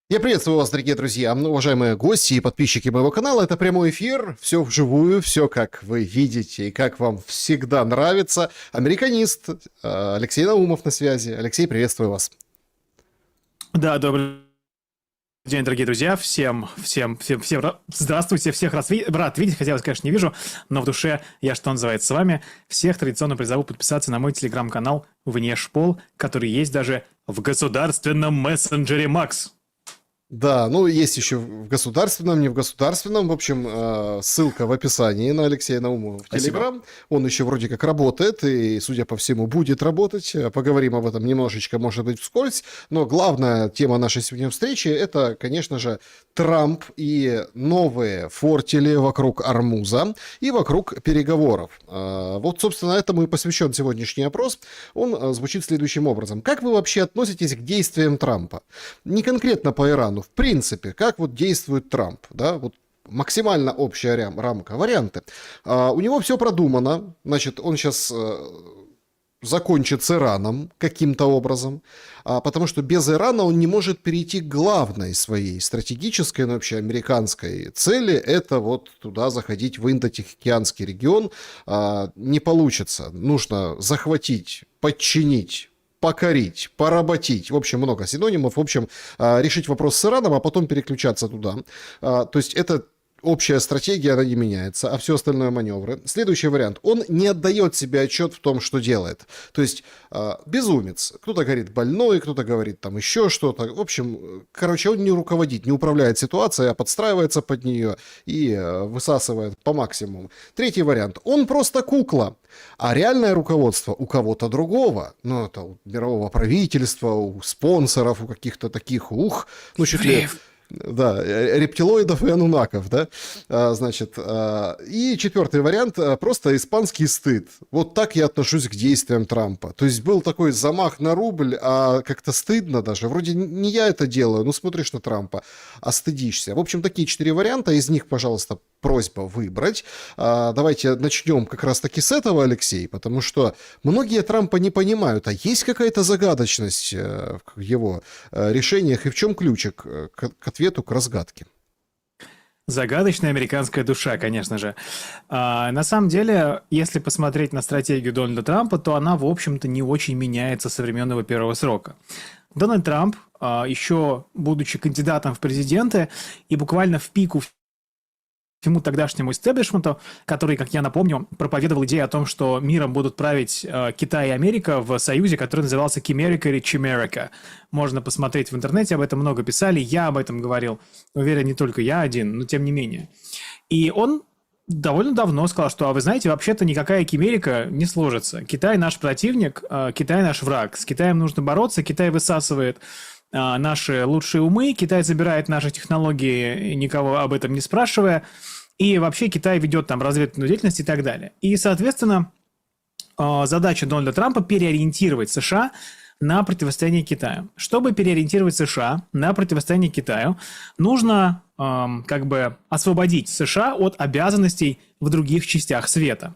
Я приветствую вас, дорогие друзья, уважаемые гости и подписчики моего канала. Это прямой эфир, все вживую, все как вы видите и как вам всегда нравится. Американист Алексей Наумов на связи. Алексей, приветствую вас. Да, добрый день, дорогие друзья. Всем здравствуйте, всех рад видеть, хотя я вас, конечно, не вижу, но в душе я, что называется, с вами. Всех традиционно призову подписаться на мой телеграм-канал «Внешпол», который есть даже в государственном мессенджере Макс. Да, ну есть еще в государственном, не в государственном. В общем, ссылка в описании на Алексея Наумова в Спасибо. Телеграм. Он еще вроде как работает и, судя по всему, будет работать. Поговорим об этом немножечко, может быть, вскользь. Но главная тема нашей сегодняшней встречи – это, конечно же, Трамп и новые фортели вокруг Ормуза и вокруг переговоров. Вот, собственно, этому и посвящен сегодняшний опрос. Он звучит следующим образом. Как вы вообще относитесь к действиям Трампа? Не конкретно по Ирану, в принципе, как вот действует Трамп, да, вот максимально общая рамка, варианты. У него все продумано, значит, он сейчас закончит с Ираном каким-то образом, потому что без Ирана он не может перейти к главной своей стратегической, ну, вообще американской цели, это вот туда заходить в Индо-Тихоокеанский регион, не получится, нужно захватить, подчинить, покорить, поработить, в общем, много синонимов, в общем, решить вопрос с Ираном, а потом переключаться туда. То есть это общая стратегия, она не меняется, а все остальное маневры. Следующий вариант. Он не отдает себе отчет в том, что делает. То есть безумец. Кто-то говорит больной, кто-то говорит там еще что-то. В общем, короче, он не руководит, не управляет ситуацией, а подстраивается под нее и высасывает по максимуму. Третий вариант. Он просто кукла. А реальное руководство у кого-то другого. Ну, это у мирового правительства, у спонсоров, у каких-то таких, ну, чуть ли... Да, рептилоидов и анунаков, да, значит, и четвертый вариант, просто испанский стыд. Вот так я отношусь к действиям Трампа. То есть был такой замах на рубль, а как-то стыдно даже. Вроде не я это делаю, ну смотришь на Трампа, а стыдишься. В общем, такие 4 варианта, из них, пожалуйста, просьба выбрать. Давайте начнем как раз-таки с этого, Алексей, потому что многие Трампа не понимают, а есть какая-то загадочность в его решениях, и в чем ключик к ответу, к разгадке? Загадочная американская душа, конечно же. На самом деле, если посмотреть на стратегию Дональда Трампа, то она, в общем-то, не очень меняется со времен его первого срока. Дональд Трамп, еще будучи кандидатом в президенты и буквально в пику всему тогдашнему истеблишменту, который, как я напомню, проповедовал идею о том, что миром будут править Китай и Америка в союзе, который назывался Кимерика или Чимерика. Можно посмотреть в интернете, об этом много писали, я об этом говорил. Уверен, не только я один, но тем не менее. И он довольно давно сказал, что, а вы знаете, вообще-то никакая Кимерика не сложится. Китай наш противник, Китай наш враг. С Китаем нужно бороться, Китай высасывает наши лучшие умы, Китай забирает наши технологии, никого об этом не спрашивая, и вообще Китай ведет там разведывательную деятельность и так далее. И, соответственно, задача Дональда Трампа переориентировать США на противостояние Китаю. Чтобы переориентировать США на противостояние Китаю, нужно как бы освободить США от обязанностей в других частях света.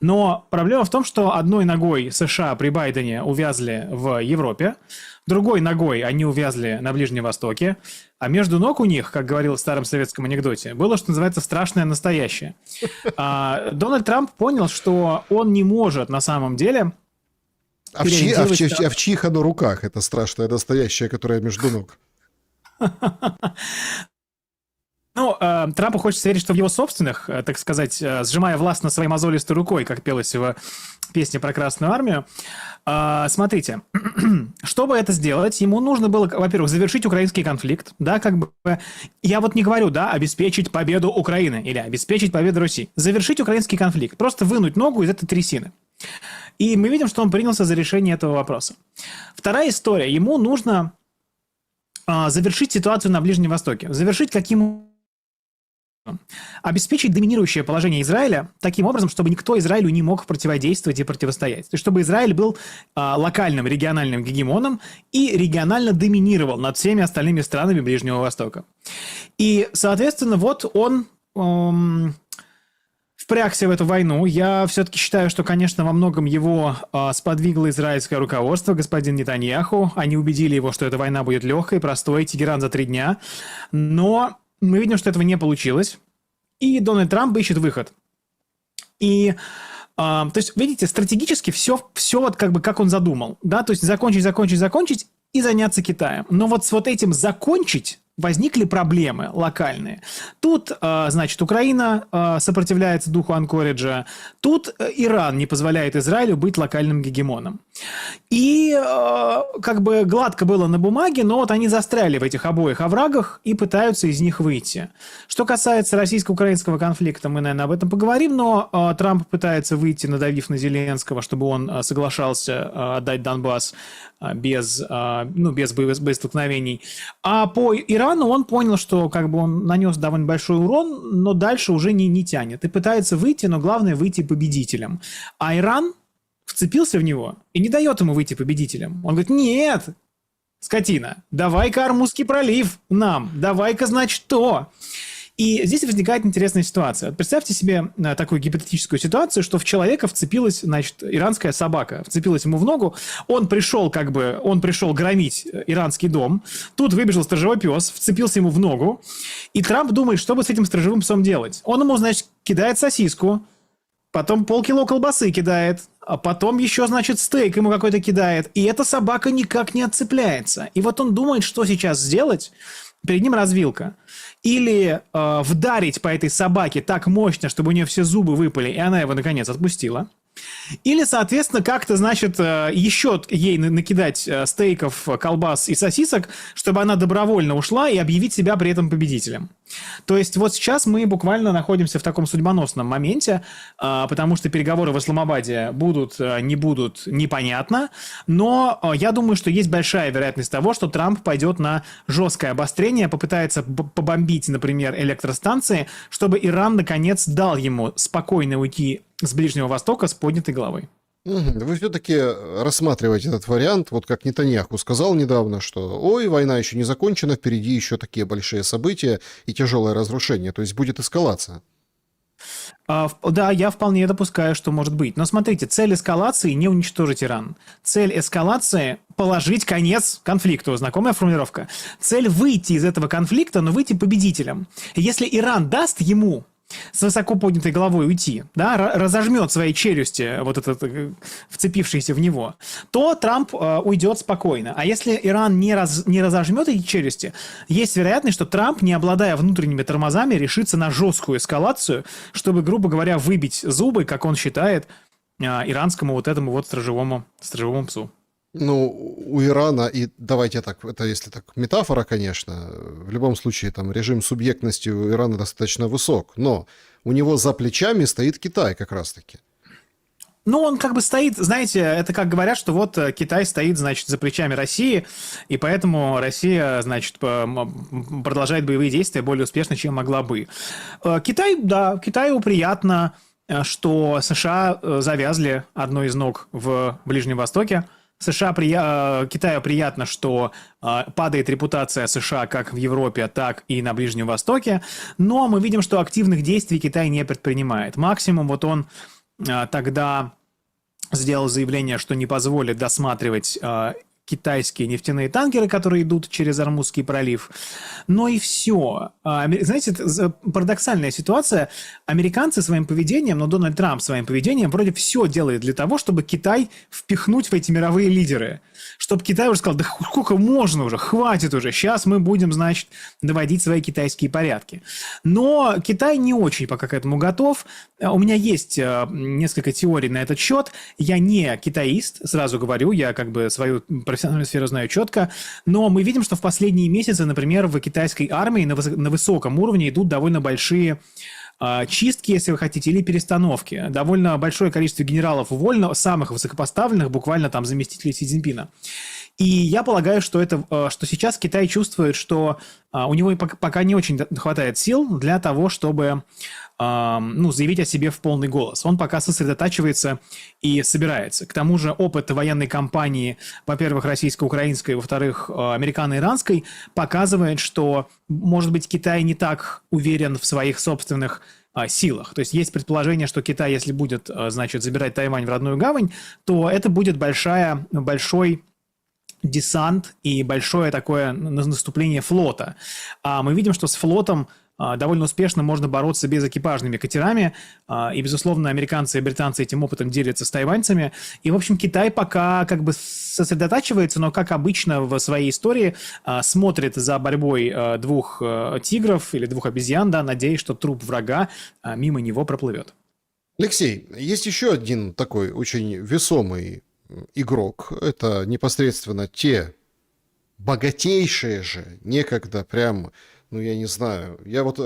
Но проблема в том, что одной ногой США при Байдене увязли в Европе, другой ногой они увязли на Ближнем Востоке, а между ног у них, как говорил в старом советском анекдоте, было, что называется, страшное настоящее. Дональд Трамп понял, что он не может на самом деле... А в чьих оно руках, это страшное настоящее, которое между ног? Ну, Трампу хочется верить, что в его собственных, так сказать, сжимая власть на своей мозолистой рукой, как пелось в песне про Красную Армию. Смотрите, чтобы это сделать, ему нужно было, во-первых, завершить украинский конфликт, да, как бы, я вот не говорю, да, обеспечить победу Украины или обеспечить победу России. Завершить украинский конфликт, просто вынуть ногу из этой трясины. И мы видим, что он принялся за решение этого вопроса. Вторая история, ему нужно завершить ситуацию на Ближнем Востоке. Завершить каким обеспечить доминирующее положение Израиля таким образом, чтобы никто Израилю не мог противодействовать и противостоять. То есть, чтобы Израиль был локальным региональным гегемоном и регионально доминировал над всеми остальными странами Ближнего Востока. И, соответственно, вот он, в впрягся в эту войну. Я все-таки считаю, что, конечно, во многом его сподвигло израильское руководство, господин Нетаньяху. Они убедили его, что эта война будет легкой, простой, Тегеран за 3 дня. Но мы видим, что этого не получилось. И Дональд Трамп ищет выход. И, то есть, видите, стратегически все вот как бы как он задумал. Да? То есть закончить и заняться Китаем. Но вот с вот этим закончить возникли проблемы локальные. Тут, значит, Украина сопротивляется духу Анкориджа, тут Иран не позволяет Израилю быть локальным гегемоном. И как бы гладко было на бумаге, но вот они застряли в этих обоих оврагах и пытаются из них выйти. Что касается российско-украинского конфликта, мы, наверное, об этом поговорим, но Трамп пытается выйти, надавив на Зеленского, чтобы он соглашался отдать Донбасс без боестолкновений. А по Ирану он понял, что как бы он нанес довольно большой урон, но дальше уже не тянет. И пытается выйти, но главное выйти победителем. А Иран вцепился в него и не дает ему выйти победителем. Он говорит: нет, скотина, давай-ка Ормузский пролив нам, давай-ка, значит, то. И здесь возникает интересная ситуация. Представьте себе такую гипотетическую ситуацию, что в человека вцепилась, значит, иранская собака, вцепилась ему в ногу, он пришел громить иранский дом, тут выбежал сторожевой пес, вцепился ему в ногу, и Трамп думает, что бы с этим сторожевым псом делать. Он ему, значит, кидает сосиску, потом полкило колбасы кидает, а потом еще, значит, стейк ему какой-то кидает, и эта собака никак не отцепляется. И вот он думает, что сейчас сделать. Перед ним развилка. Или вдарить по этой собаке так мощно, чтобы у нее все зубы выпали, и она его, наконец, отпустила. Или, соответственно, как-то, значит, еще ей накидать стейков, колбас и сосисок, чтобы она добровольно ушла и объявить себя при этом победителем. То есть вот сейчас мы буквально находимся в таком судьбоносном моменте, потому что переговоры в Исламабаде будут, не будут, непонятно, но я думаю, что есть большая вероятность того, что Трамп пойдет на жесткое обострение, попытается побомбить, например, электростанции, чтобы Иран, наконец, дал ему спокойно уйти с Ближнего Востока с поднятой головой. Вы все-таки рассматриваете этот вариант, вот как Нетаньяху сказал недавно, что ой, война еще не закончена, впереди еще такие большие события и тяжелое разрушение, то есть будет эскалация. Да, я вполне допускаю, что может быть. Но смотрите, цель эскалации не уничтожить Иран. Цель эскалации положить конец конфликту. Знакомая формулировка. Цель выйти из этого конфликта, но выйти победителем. И если Иран даст ему с высоко поднятой головой уйти, да, разожмет свои челюсти, вот этот, вцепившиеся в него, то Трамп уйдет спокойно. А если Иран не разожмет эти челюсти, есть вероятность, что Трамп, не обладая внутренними тормозами, решится на жесткую эскалацию, чтобы, грубо говоря, выбить зубы, как он считает, иранскому вот этому вот сторожевому псу. Ну, у Ирана, и давайте так, это если так метафора, конечно, в любом случае там режим субъектности у Ирана достаточно высок, но у него за плечами стоит Китай как раз-таки. Ну, он как бы стоит, знаете, это как говорят, что вот Китай стоит, значит, за плечами России, и поэтому Россия, значит, продолжает боевые действия более успешно, чем могла бы. Китаю приятно, что США завязли одной из ног в Ближнем Востоке. Китаю приятно, что падает репутация США как в Европе, так и на Ближнем Востоке, но мы видим, что активных действий Китай не предпринимает. Максимум вот он тогда сделал заявление, что не позволит досматривать китайские нефтяные танкеры, которые идут через Ормузский пролив. Но и все. Знаете, это парадоксальная ситуация. Американцы своим поведением, но Дональд Трамп своим поведением вроде все делает для того, чтобы Китай впихнуть в эти мировые лидеры. Чтобы Китай уже сказал: да сколько можно уже, хватит уже, сейчас мы будем, значит, доводить свои китайские порядки. Но Китай не очень пока к этому готов. У меня есть несколько теорий на этот счет. Я не китаист, сразу говорю, я как бы свою профессиональную сферу знаю четко, но мы видим, что в последние месяцы, например, в китайской армии на высоком уровне идут довольно большие чистки, если вы хотите, или перестановки. Довольно большое количество генералов уволено, самых высокопоставленных, буквально там заместителей Си Цзиньпина. И я полагаю, что сейчас Китай чувствует, что у него пока не очень хватает сил для того, чтобы заявить о себе в полный голос. Он пока сосредотачивается и собирается. К тому же опыт военной кампании, во-первых, российско-украинской, во-вторых, американо-иранской, показывает, что, может быть, Китай не так уверен в своих собственных силах. То есть есть предположение, что Китай, если будет, значит, забирать Тайвань в родную гавань, то это будет большой десант и большое такое наступление флота. А мы видим, что с флотом довольно успешно можно бороться безэкипажными катерами, и, безусловно, американцы и британцы этим опытом делятся с тайваньцами. И, в общем, Китай пока как бы сосредотачивается, но, как обычно в своей истории, смотрит за борьбой двух тигров или двух обезьян, да, надеясь, что труп врага мимо него проплывет. Алексей, есть еще один такой очень весомый игрок. Это непосредственно те богатейшие же, некогда прям, ну, я не знаю. Я вот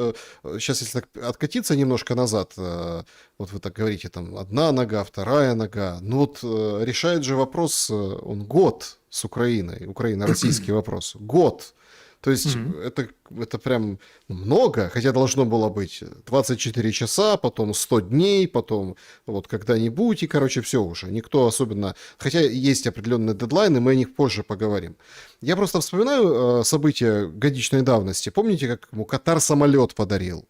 сейчас, если так откатиться немножко назад, вот вы так говорите, там, одна нога, вторая нога. Ну, вот решает же вопрос, он год с Украиной, Украино-российский вопрос. Год. То есть это прям много, хотя должно было быть 24 часа, потом 100 дней, потом вот когда-нибудь, и, короче, все уже. Никто особенно... Хотя есть определенные дедлайны, мы о них позже поговорим. Я просто вспоминаю события годичной давности. Помните, как ему Катар самолет подарил?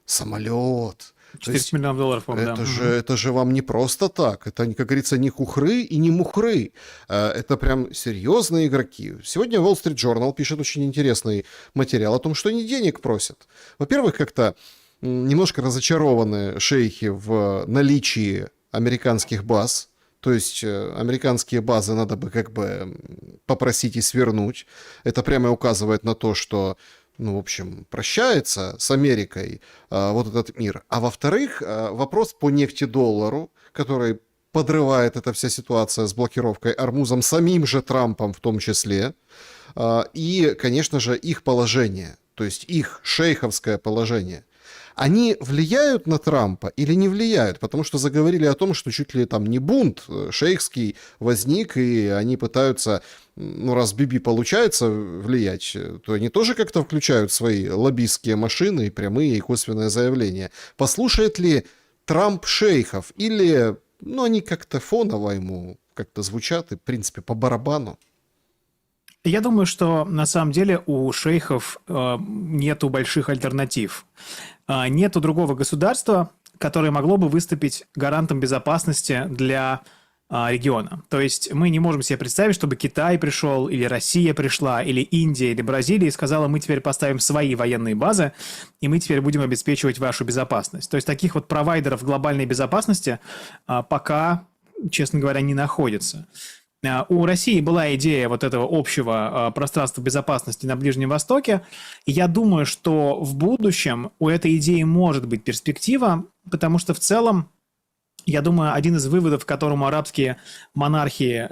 Самолет. 400 миллионов долларов, по-моему, это же вам не просто так. Это, как говорится, не хухры и не мухры. Это прям серьезные игроки. Сегодня Wall Street Journal пишет очень интересный материал о том, что они денег просят. Во-первых, как-то немножко разочарованы шейхи в наличии американских баз. То есть американские базы надо бы как бы попросить и свернуть. Это прямо указывает на то, что, ну, в общем, прощается с Америкой вот этот мир. А во-вторых, вопрос по нефтедоллару, который подрывает эта вся ситуация с блокировкой Ормузом, самим же Трампом в том числе, и, конечно же, их положение, то есть их шейховское положение. Они влияют на Трампа или не влияют? Потому что заговорили о том, что чуть ли там не бунт шейхский возник, и они пытаются, ну, раз Биби получается влиять, то они тоже как-то включают свои лоббистские машины, прямые и косвенные заявления. Послушает ли Трамп шейхов? Или, ну, они как-то фоново ему как-то звучат и, в принципе, по барабану? Я думаю, что на самом деле у шейхов нету больших альтернатив. Нету другого государства, которое могло бы выступить гарантом безопасности для региона. То есть мы не можем себе представить, чтобы Китай пришел, или Россия пришла, или Индия, или Бразилия и сказала: мы теперь поставим свои военные базы, и мы теперь будем обеспечивать вашу безопасность. То есть таких вот провайдеров глобальной безопасности пока, честно говоря, не находится. У России была идея вот этого общего пространства безопасности на Ближнем Востоке. И я думаю, что в будущем у этой идеи может быть перспектива, потому что в целом, я думаю, один из выводов, к которому арабские монархии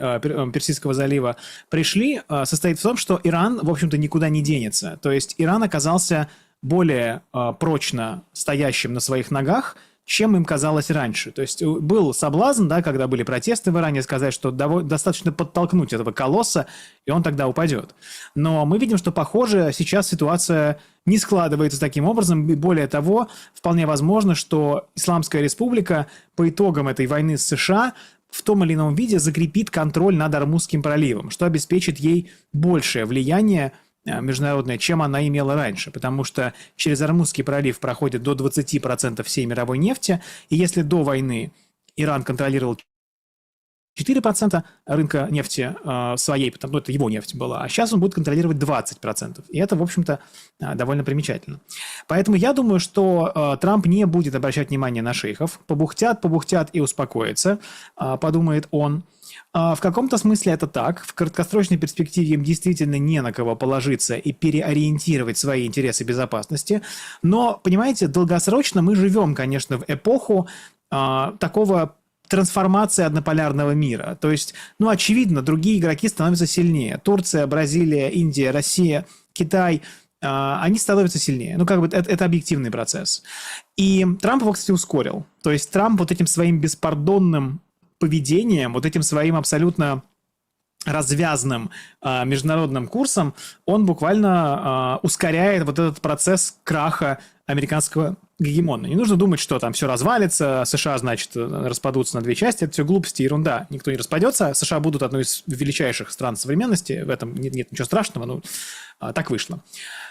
Персидского залива пришли, состоит в том, что Иран, в общем-то, никуда не денется. То есть Иран оказался более прочно стоящим на своих ногах, чем им казалось раньше. То есть был соблазн, да, когда были протесты в Иране, сказать, что достаточно подтолкнуть этого колосса, и он тогда упадет. Но мы видим, что, похоже, сейчас ситуация не складывается таким образом. И более того, вполне возможно, что Исламская Республика по итогам этой войны с США в том или ином виде закрепит контроль над Ормузским проливом, что обеспечит ей большее влияние международная, чем она имела раньше, потому что через Ормузский пролив проходит до 20% всей мировой нефти, и если до войны Иран контролировал 4% рынка нефти своей, потому что это его нефть была, а сейчас он будет контролировать 20%, и это, в общем-то, довольно примечательно. Поэтому я думаю, что Трамп не будет обращать внимание на шейхов, побухтят и успокоятся, подумает он. В каком-то смысле это так. В краткосрочной перспективе им действительно не на кого положиться и переориентировать свои интересы безопасности. Но, понимаете, долгосрочно мы живем, конечно, в эпоху такого трансформации однополярного мира. То есть, ну, очевидно, другие игроки становятся сильнее. Турция, Бразилия, Индия, Россия, Китай они становятся сильнее. Ну, как бы это объективный процесс. И Трамп его, кстати, ускорил. То есть Трамп вот этим своим беспардонным поведением, вот этим своим абсолютно развязным международным курсом, он буквально ускоряет вот этот процесс краха американского гегемона. Не нужно думать, что там все развалится, США, значит, распадутся на две части. Это все глупости, ерунда. Никто не распадется. США будут одной из величайших стран современности. В этом нет ничего страшного. Ну, так вышло.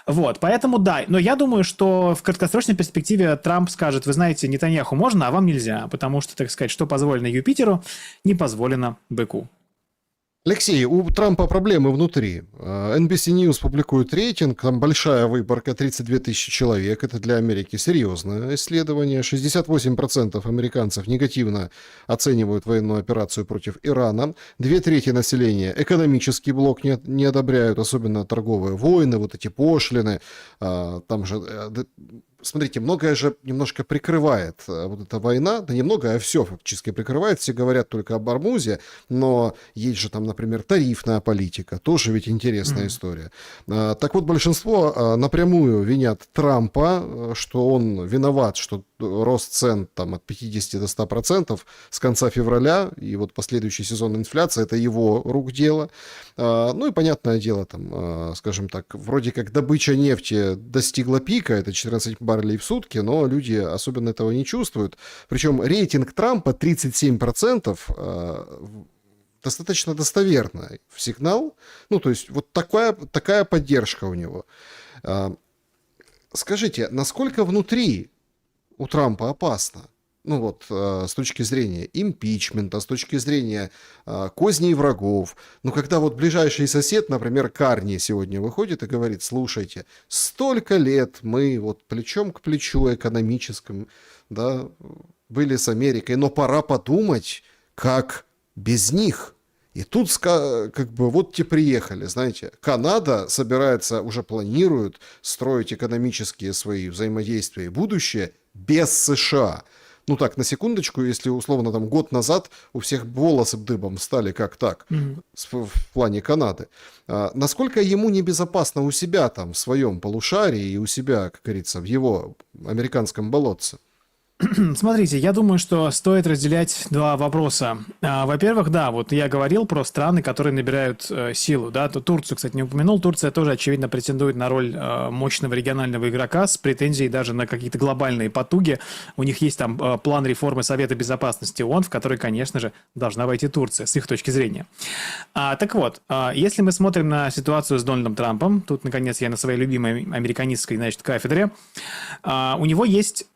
Вот, поэтому да. Но я думаю, что в краткосрочной перспективе Трамп скажет: вы знаете, Нетаньяху можно, а вам нельзя. Потому что, так сказать, что позволено Юпитеру, не позволено быку. Алексей, у Трампа проблемы внутри. NBC News публикует рейтинг, там большая выборка, 32 тысячи человек. Это для Америки серьезное исследование. 68% американцев негативно оценивают военную операцию против Ирана. 2/3 населения экономический блок не одобряют, особенно торговые войны, вот эти пошлины. Там же... Смотрите, многое же немножко прикрывает вот эта война, да немного, а все фактически прикрывает. Все говорят только об Ормузе, но есть же там, например, тарифная политика, тоже ведь интересная история. Так вот, большинство напрямую винят Трампа, что он виноват, что рост цен там от 50 до 100% с конца февраля, и вот последующий сезон инфляции, это его рук дело. Ну и понятное дело, там, скажем так, вроде как добыча нефти достигла пика, это 14 баррелей в сутки, но люди особенно этого не чувствуют. Причем рейтинг Трампа 37%, достаточно достоверный сигнал. Ну, то есть вот такая поддержка у него. Скажите, насколько внутри у Трампа опасно? Ну вот, с точки зрения импичмента, с точки зрения козней врагов. Ну, когда вот ближайший сосед, например, Карни сегодня выходит и говорит: слушайте, столько лет мы вот плечом к плечу экономическим, да, были с Америкой, но пора подумать, как без них. И тут как бы вот те приехали, знаете, Канада собирается, уже планирует строить экономические свои взаимодействия и будущее без США. Ну так, на секундочку, если условно там год назад у всех волосы дыбом стали, как так, в плане Канады. Насколько ему небезопасно у себя там в своем полушарии и у себя, как говорится, в его американском болотце? Смотрите, я думаю, что стоит разделять два вопроса. Во-первых, да, вот я говорил про страны, которые набирают силу, да, Турцию, кстати, не упомянул. Турция тоже, очевидно, претендует на роль мощного регионального игрока с претензией даже на какие-то глобальные потуги. У них есть там план реформы Совета Безопасности ООН, в который, конечно же, должна войти Турция, с их точки зрения. Так вот, если мы смотрим на ситуацию с Дональдом Трампом, тут, наконец, я на своей любимой американистской, значит, кафедре, у него есть...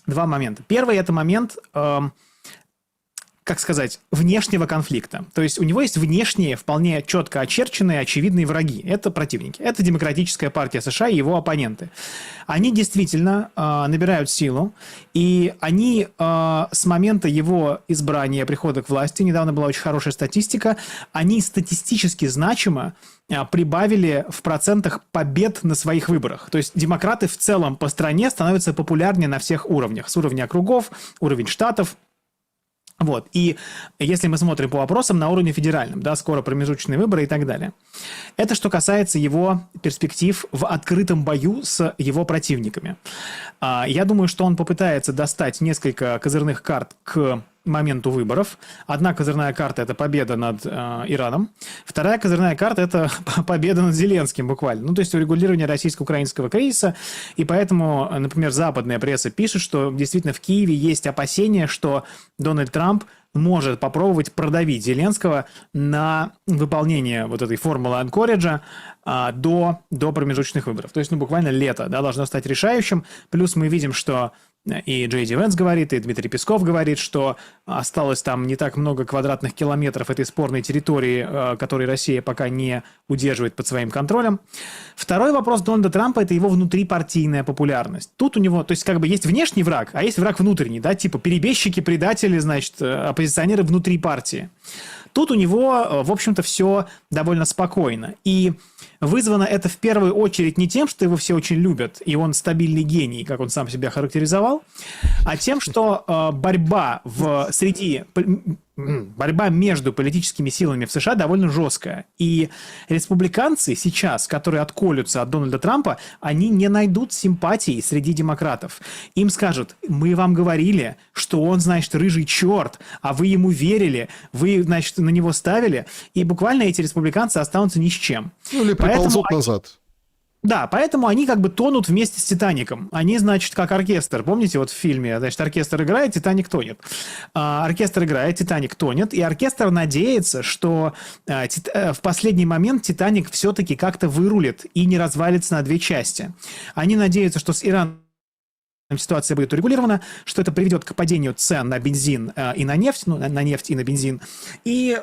Два момента. Первый – это момент, как сказать, внешнего конфликта. То есть у него есть внешние, вполне четко очерченные, очевидные враги. Это противники. Это Демократическая партия США и его оппоненты. Они действительно набирают силу, и они с момента его избрания, прихода к власти, недавно была очень хорошая статистика, они статистически значимо прибавили в процентах побед на своих выборах. То есть демократы в целом по стране становятся популярнее на всех уровнях. С уровня округов, уровень штатов. Вот. И если мы смотрим по вопросам на уровне федеральном, да, скоро промежуточные выборы и так далее. Это что касается его перспектив в открытом бою с его противниками. Я думаю, что он попытается достать несколько козырных карт к моменту выборов. Одна козырная карта – это победа над Ираном. Вторая козырная карта – это победа над Зеленским буквально. Ну, то есть урегулирование российско-украинского кризиса. И поэтому, например, западная пресса пишет, что действительно в Киеве есть опасения, что Дональд Трамп может попробовать продавить Зеленского на выполнение вот этой формулы анкориджа до промежуточных выборов. То есть, ну, буквально лето, да, должно стать решающим. Плюс мы видим, что и Джей Ди Венс говорит, и Дмитрий Песков говорит, что осталось там не так много квадратных километров этой спорной территории, которую Россия пока не удерживает под своим контролем. Второй вопрос Дональда Трампа – это его внутрипартийная популярность. Тут у него, то есть как бы есть внешний враг, а есть враг внутренний, да, типа перебежчики, предатели, значит, оппозиционеры внутри партии. Тут у него, в общем-то, все довольно спокойно. И Вызвано это в первую очередь не тем, что его все очень любят, и он стабильный гений, как он сам себя характеризовал, а тем, что борьба между политическими силами в США довольно жесткая. И республиканцы сейчас, которые отколются от Дональда Трампа, они не найдут симпатий среди демократов. Им скажут: мы вам говорили, что он, значит, рыжий черт, а вы ему верили, вы, значит, на него ставили, и буквально эти республиканцы останутся ни с чем. Ну, или приползут назад. Да, поэтому они как бы тонут вместе с «Титаником». Они, значит, как оркестр. Помните, вот в фильме, значит, оркестр играет, «Титаник» тонет. Оркестр играет, «Титаник» тонет, и оркестр надеется, что в последний момент «Титаник» все-таки как-то вырулит и не развалится на две части. Они надеются, что с Ираном ситуация будет урегулирована, что это приведет к падению цен на бензин и на нефть, ну, на нефть и на бензин, и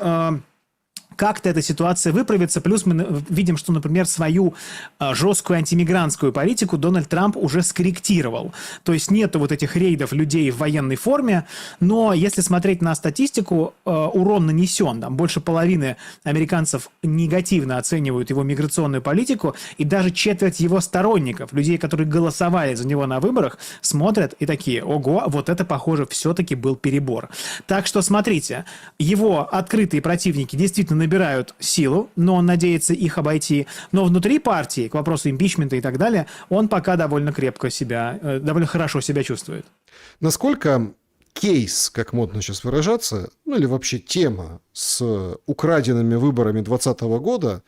как-то эта ситуация выправится. Плюс мы видим, что, например, свою жесткую антимигрантскую политику Дональд Трамп уже скорректировал. То есть нету вот этих рейдов людей в военной форме, но если смотреть на статистику, урон нанесен. Там больше половины американцев негативно оценивают его миграционную политику, и даже четверть его сторонников, людей, которые голосовали за него на выборах, смотрят и такие: ого, вот это, похоже, все-таки был перебор. Так что смотрите, его открытые противники действительно набирают силу, но он надеется их обойти. Но внутри партии, к вопросу импичмента и так далее, он пока довольно крепко себя, довольно хорошо себя чувствует. Насколько кейс, как модно сейчас выражаться, ну или вообще тема с украденными выборами 2020 года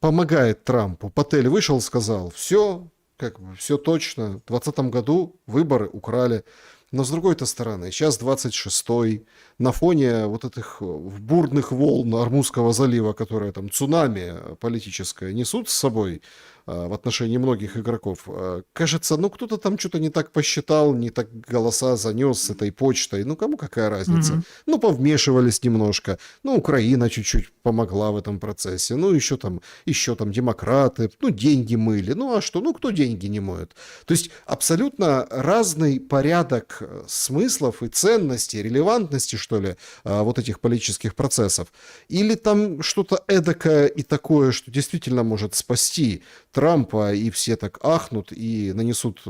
помогает Трампу? Паттель вышел, сказал: все, как бы все точно, в 2020 году выборы украли. Но с другой-то стороны, сейчас 26-й, на фоне вот этих бурных волн Ормузского залива, которые там цунами политическое несут с собой в отношении многих игроков, кажется, ну кто-то там что-то не так посчитал, не так голоса занес с этой почтой, ну кому какая разница? Ну повмешивались немножко, ну Украина чуть-чуть помогла в этом процессе, ну еще там демократы, ну деньги мыли, ну а что, ну кто деньги не моет? То есть абсолютно разный порядок смыслов и ценностей, релевантности, что ли, вот этих политических процессов. Или там что-то эдакое и такое, что действительно может спасти Трампа, и все так ахнут и нанесут,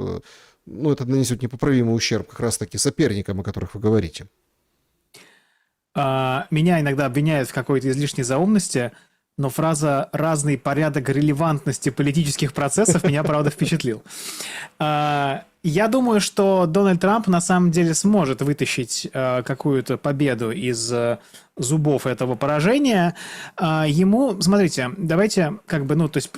ну, это нанесет непоправимый ущерб как раз-таки соперникам, о которых вы говорите. Меня иногда обвиняют в какой-то излишней заумности, но фраза «разный порядок релевантности политических процессов» меня, правда, впечатлил. Я думаю, что Дональд Трамп на самом деле сможет вытащить какую-то победу из зубов этого поражения. Ему, смотрите, давайте как бы, ну, то есть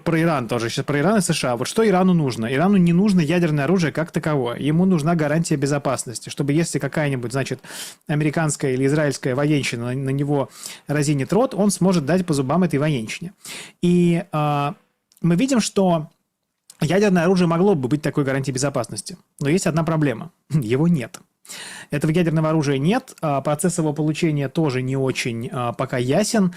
про Иран тоже, сейчас про Иран и США. Вот что Ирану нужно? Ирану не нужно ядерное оружие как таковое. Ему нужна гарантия безопасности, чтобы если какая-нибудь, значит, американская или израильская военщина на него разинет рот, он сможет дать по зубам этой военщине. И мы видим, что ядерное оружие могло бы быть такой гарантией безопасности. Но есть одна проблема. Его нет. Этого ядерного оружия нет, процесс его получения тоже не очень пока ясен,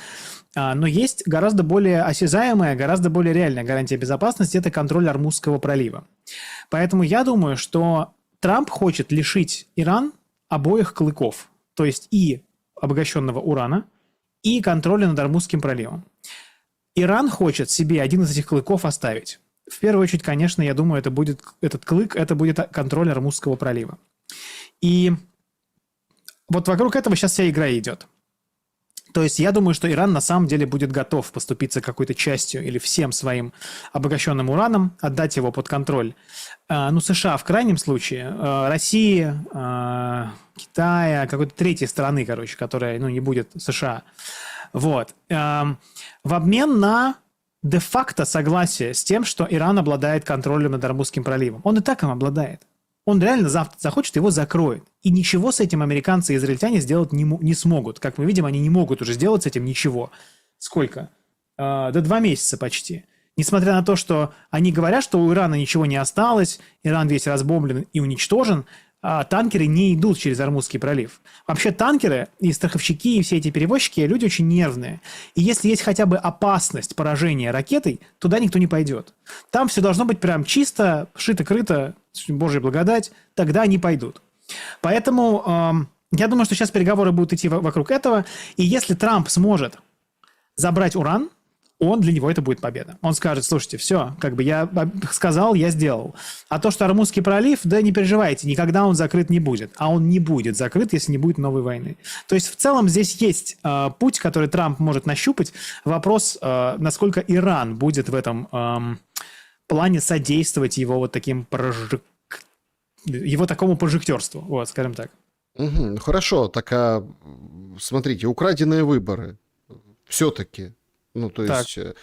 но есть гораздо более осязаемая, гораздо более реальная гарантия безопасности – это контроль Ормузского пролива. Поэтому я думаю, что Трамп хочет лишить Иран обоих клыков, то есть и обогащенного урана, и контроля над Ормузским проливом. Иран хочет себе один из этих клыков оставить. В первую очередь, конечно, я думаю, этот клык – это будет контроль Ормузского пролива. И вот вокруг этого сейчас вся игра идет. То есть я думаю, что Иран на самом деле будет готов поступиться какой-то частью или всем своим обогащенным ураном, отдать его под контроль. Ну, США в крайнем случае, России, Китая, какой-то третьей страны, короче, которая, ну, не будет США. Вот. В обмен на де-факто согласие с тем, что Иран обладает контролем над Ормузским проливом. Он и так им обладает. Он реально завтра захочет, его закроет. И ничего с этим американцы и израильтяне сделать не смогут. Как мы видим, они не могут уже сделать с этим ничего. Сколько? До 2 месяца почти. Несмотря на то, что они говорят, что у Ирана ничего не осталось, Иран весь разбомблен и уничтожен, танкеры не идут через Ормузский пролив. Вообще танкеры и страховщики, и все эти перевозчики, люди очень нервные. И если есть хотя бы опасность поражения ракетой, туда никто не пойдет. Там все должно быть прям чисто, шито-крыто, Божья благодать, тогда они пойдут. Поэтому я думаю, что сейчас переговоры будут идти вокруг этого. И если Трамп сможет забрать уран, для него это будет победа. Он скажет, слушайте, все, как бы я сказал, я сделал. А то, что Ормузский пролив, да не переживайте, никогда он закрыт не будет. А он не будет закрыт, если не будет новой войны. То есть в целом здесь есть путь, который Трамп может нащупать. Вопрос, насколько Иран будет в этом плане содействовать его вот таким его такому прожектерству, вот, скажем так. Мгм. Хорошо, так смотрите, украденные выборы все-таки. Ну, то Так, есть,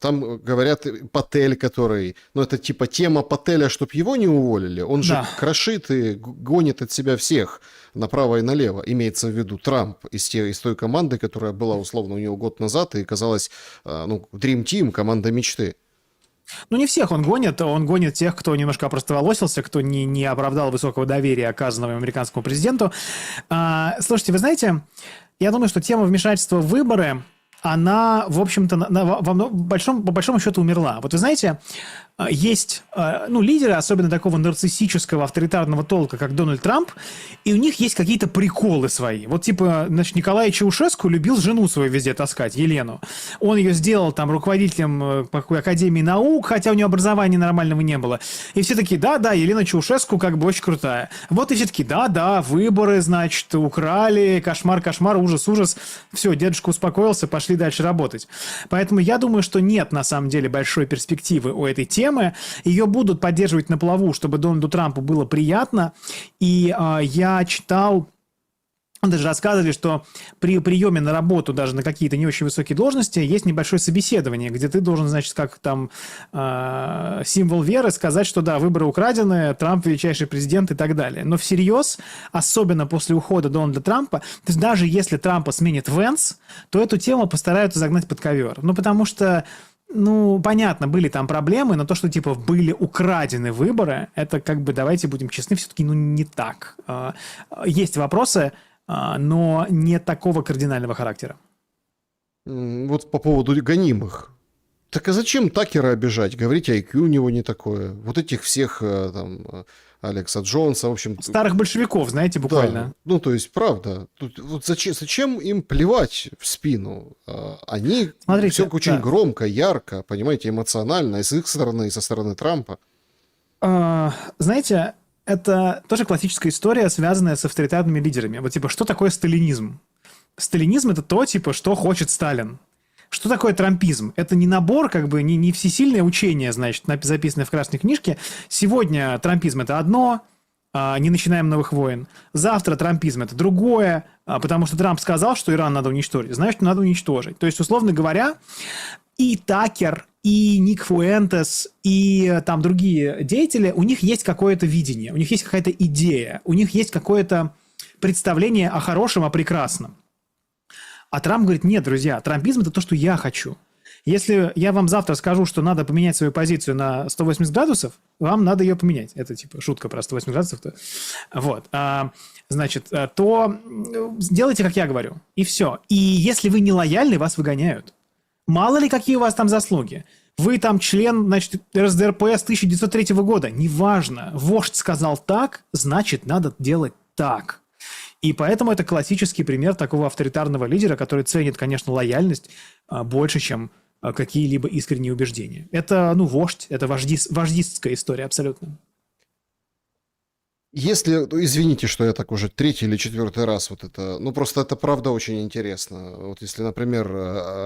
там говорят, Патель, который... Ну, это типа тема Пателя, чтобы его не уволили. Он же да. крошит и гонит от себя всех направо и налево. Имеется в виду Трамп из той команды, которая была, условно, у него год назад и казалась, Dream Team, команда мечты. Ну, не всех он гонит тех, кто немножко опростоволосился, кто не оправдал высокого доверия, оказанного американскому президенту. Слушайте, вы знаете, я думаю, что тема вмешательства в выборы, она, в общем-то, по большому счету умерла. Вот вы знаете, есть лидеры, особенно такого нарциссического, авторитарного толка, как Дональд Трамп, и у них есть какие-то приколы свои. Вот типа, значит, Николай Чаушеску любил жену свою везде таскать, Елену. Он ее сделал там руководителем Академии наук, хотя у нее образования нормального не было. И все такие, да, Елена Чаушеску как бы очень крутая. Вот и все такие, да, выборы, значит, украли, кошмар, ужас. Все, дедушка успокоился, пошли дальше работать. Поэтому я думаю, что нет на самом деле большой перспективы у этой темы. Ее будут поддерживать на плаву, чтобы Дональду Трампу было приятно. И я читал, даже рассказывали, что при приеме на работу, даже на какие-то не очень высокие должности, есть небольшое собеседование, где ты должен, значит, как там символ веры сказать, что да, выборы украдены, Трамп величайший президент и так далее. Но всерьез, особенно после ухода Дональда Трампа, то есть даже если Трампа сменит Венс, то эту тему постараются загнать под ковер. Ну, потому что понятно, были там проблемы, но то, что, типа, были украдены выборы, это, как бы, давайте будем честны, все-таки, не так. Есть вопросы, но не такого кардинального характера. Вот по поводу гонимых. Так а зачем Такера обижать? Говорить, IQ у него не такое. Вот этих всех, там, Алекса Джонса, в общем... Старых большевиков, знаете, буквально. Да, то есть, правда. Вот зачем им плевать в спину? Они Смотрите, все очень громко, ярко, понимаете, эмоционально, и с их стороны, и со стороны Трампа. Знаете, это тоже классическая история, связанная с авторитарными лидерами. Вот, типа, что такое сталинизм? Сталинизм – это то, типа, что хочет Сталин. Что такое трампизм? Это не набор, как бы, не всесильное учение, значит, записанное в красной книжке. Сегодня трампизм – это одно, не начинаем новых войн. Завтра трампизм – это другое, потому что Трамп сказал, что Иран надо уничтожить. Значит, надо уничтожить. То есть, условно говоря, и Такер, и Ник Фуэнтес, и там другие деятели, у них есть какое-то видение, у них есть какая-то идея, у них есть какое-то представление о хорошем, о прекрасном. А Трамп говорит, нет, друзья, трампизм – это то, что я хочу. Если я вам завтра скажу, что надо поменять свою позицию на 180 градусов, вам надо ее поменять. Это типа шутка про 180 градусов. Вот. Значит, то сделайте, как я говорю. И все. И если вы не лояльны, вас выгоняют. Мало ли, какие у вас там заслуги. Вы там член, значит, РСДРП с 1903 года. Неважно. Вождь сказал так, значит, надо делать так. И поэтому это классический пример такого авторитарного лидера, который ценит, конечно, лояльность больше, чем какие-либо искренние убеждения. Это, вождь, это вождистская история абсолютно. Если, извините, что я так уже третий или четвертый раз вот это, просто это правда очень интересно. Вот если, например,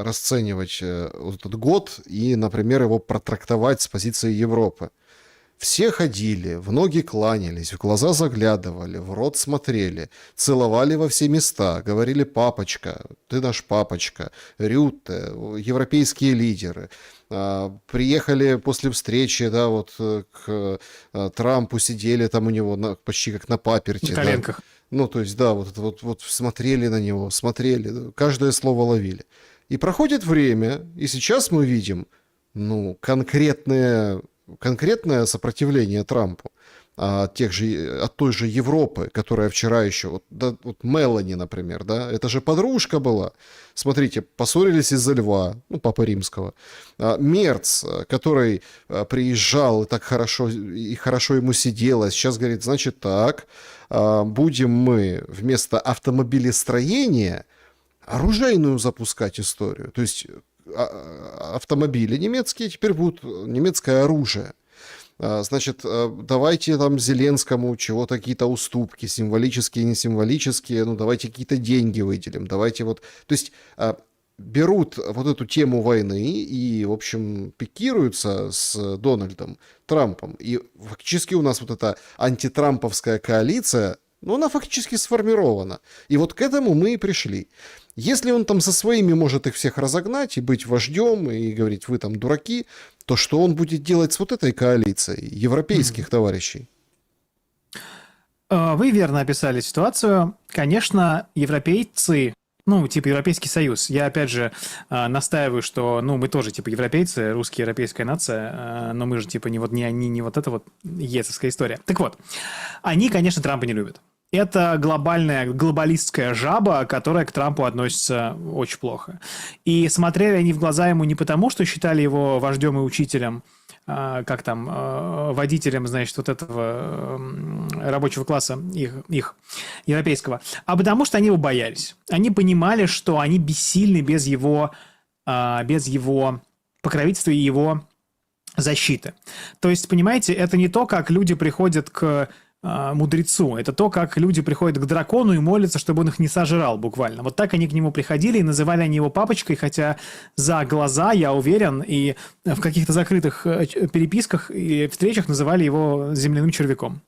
расценивать вот этот год и, например, его протрактовать с позиции Европы. Все ходили, в ноги кланялись, в глаза заглядывали, в рот смотрели, целовали во все места, говорили «папочка», «ты наш папочка», «Рютте», европейские лидеры. Приехали после встречи, да, вот к Трампу, сидели там у него почти как на паперти. На коленках. Да. То есть, да, вот смотрели на него, смотрели, каждое слово ловили. И проходит время, и сейчас мы видим, конкретное сопротивление Трампу от той же Европы, которая вчера еще, вот Мелани, например, да, это же подружка была. Смотрите, поссорились из-за льва, Папы Римского. Мерц, который приезжал и так хорошо ему сиделось, сейчас говорит, значит так, будем мы вместо автомобилестроения оружейную запускать историю. То есть автомобили немецкие теперь будут немецкое оружие. Значит, давайте там Зеленскому чего-то, какие-то уступки, символические, не символические, ну, давайте какие-то деньги выделим, давайте вот... То есть берут вот эту тему войны и, в общем, пикируются с Дональдом Трампом. И фактически у нас вот эта антитрамповская коалиция, ну, она фактически сформирована. И вот к этому мы и пришли. Если он там со своими может их всех разогнать и быть вождем, и говорить, вы там дураки, то что он будет делать с вот этой коалицией европейских товарищей? Вы верно описали ситуацию. Конечно, европейцы, ну, типа Европейский Союз. Я, опять же, настаиваю, что, ну, мы тоже, типа, европейцы, русские, европейская нация, но мы же, типа, не они, не вот эта вот ецовская история. Так вот, они, конечно, Трампа не любят. Это глобалистская жаба, которая к Трампу относится очень плохо. И смотрели они в глаза ему не потому, что считали его вождем и учителем, как там, водителем, значит, вот этого рабочего класса их европейского, а потому что они его боялись. Они понимали, что они бессильны без его покровительства и его защиты. То есть, понимаете, это не то, как люди приходят к мудрецу. Это то, как люди приходят к дракону и молятся, чтобы он их не сожрал, буквально. Вот так они к нему приходили, и называли они его папочкой, хотя за глаза, я уверен, и в каких-то закрытых переписках и встречах называли его земляным червяком.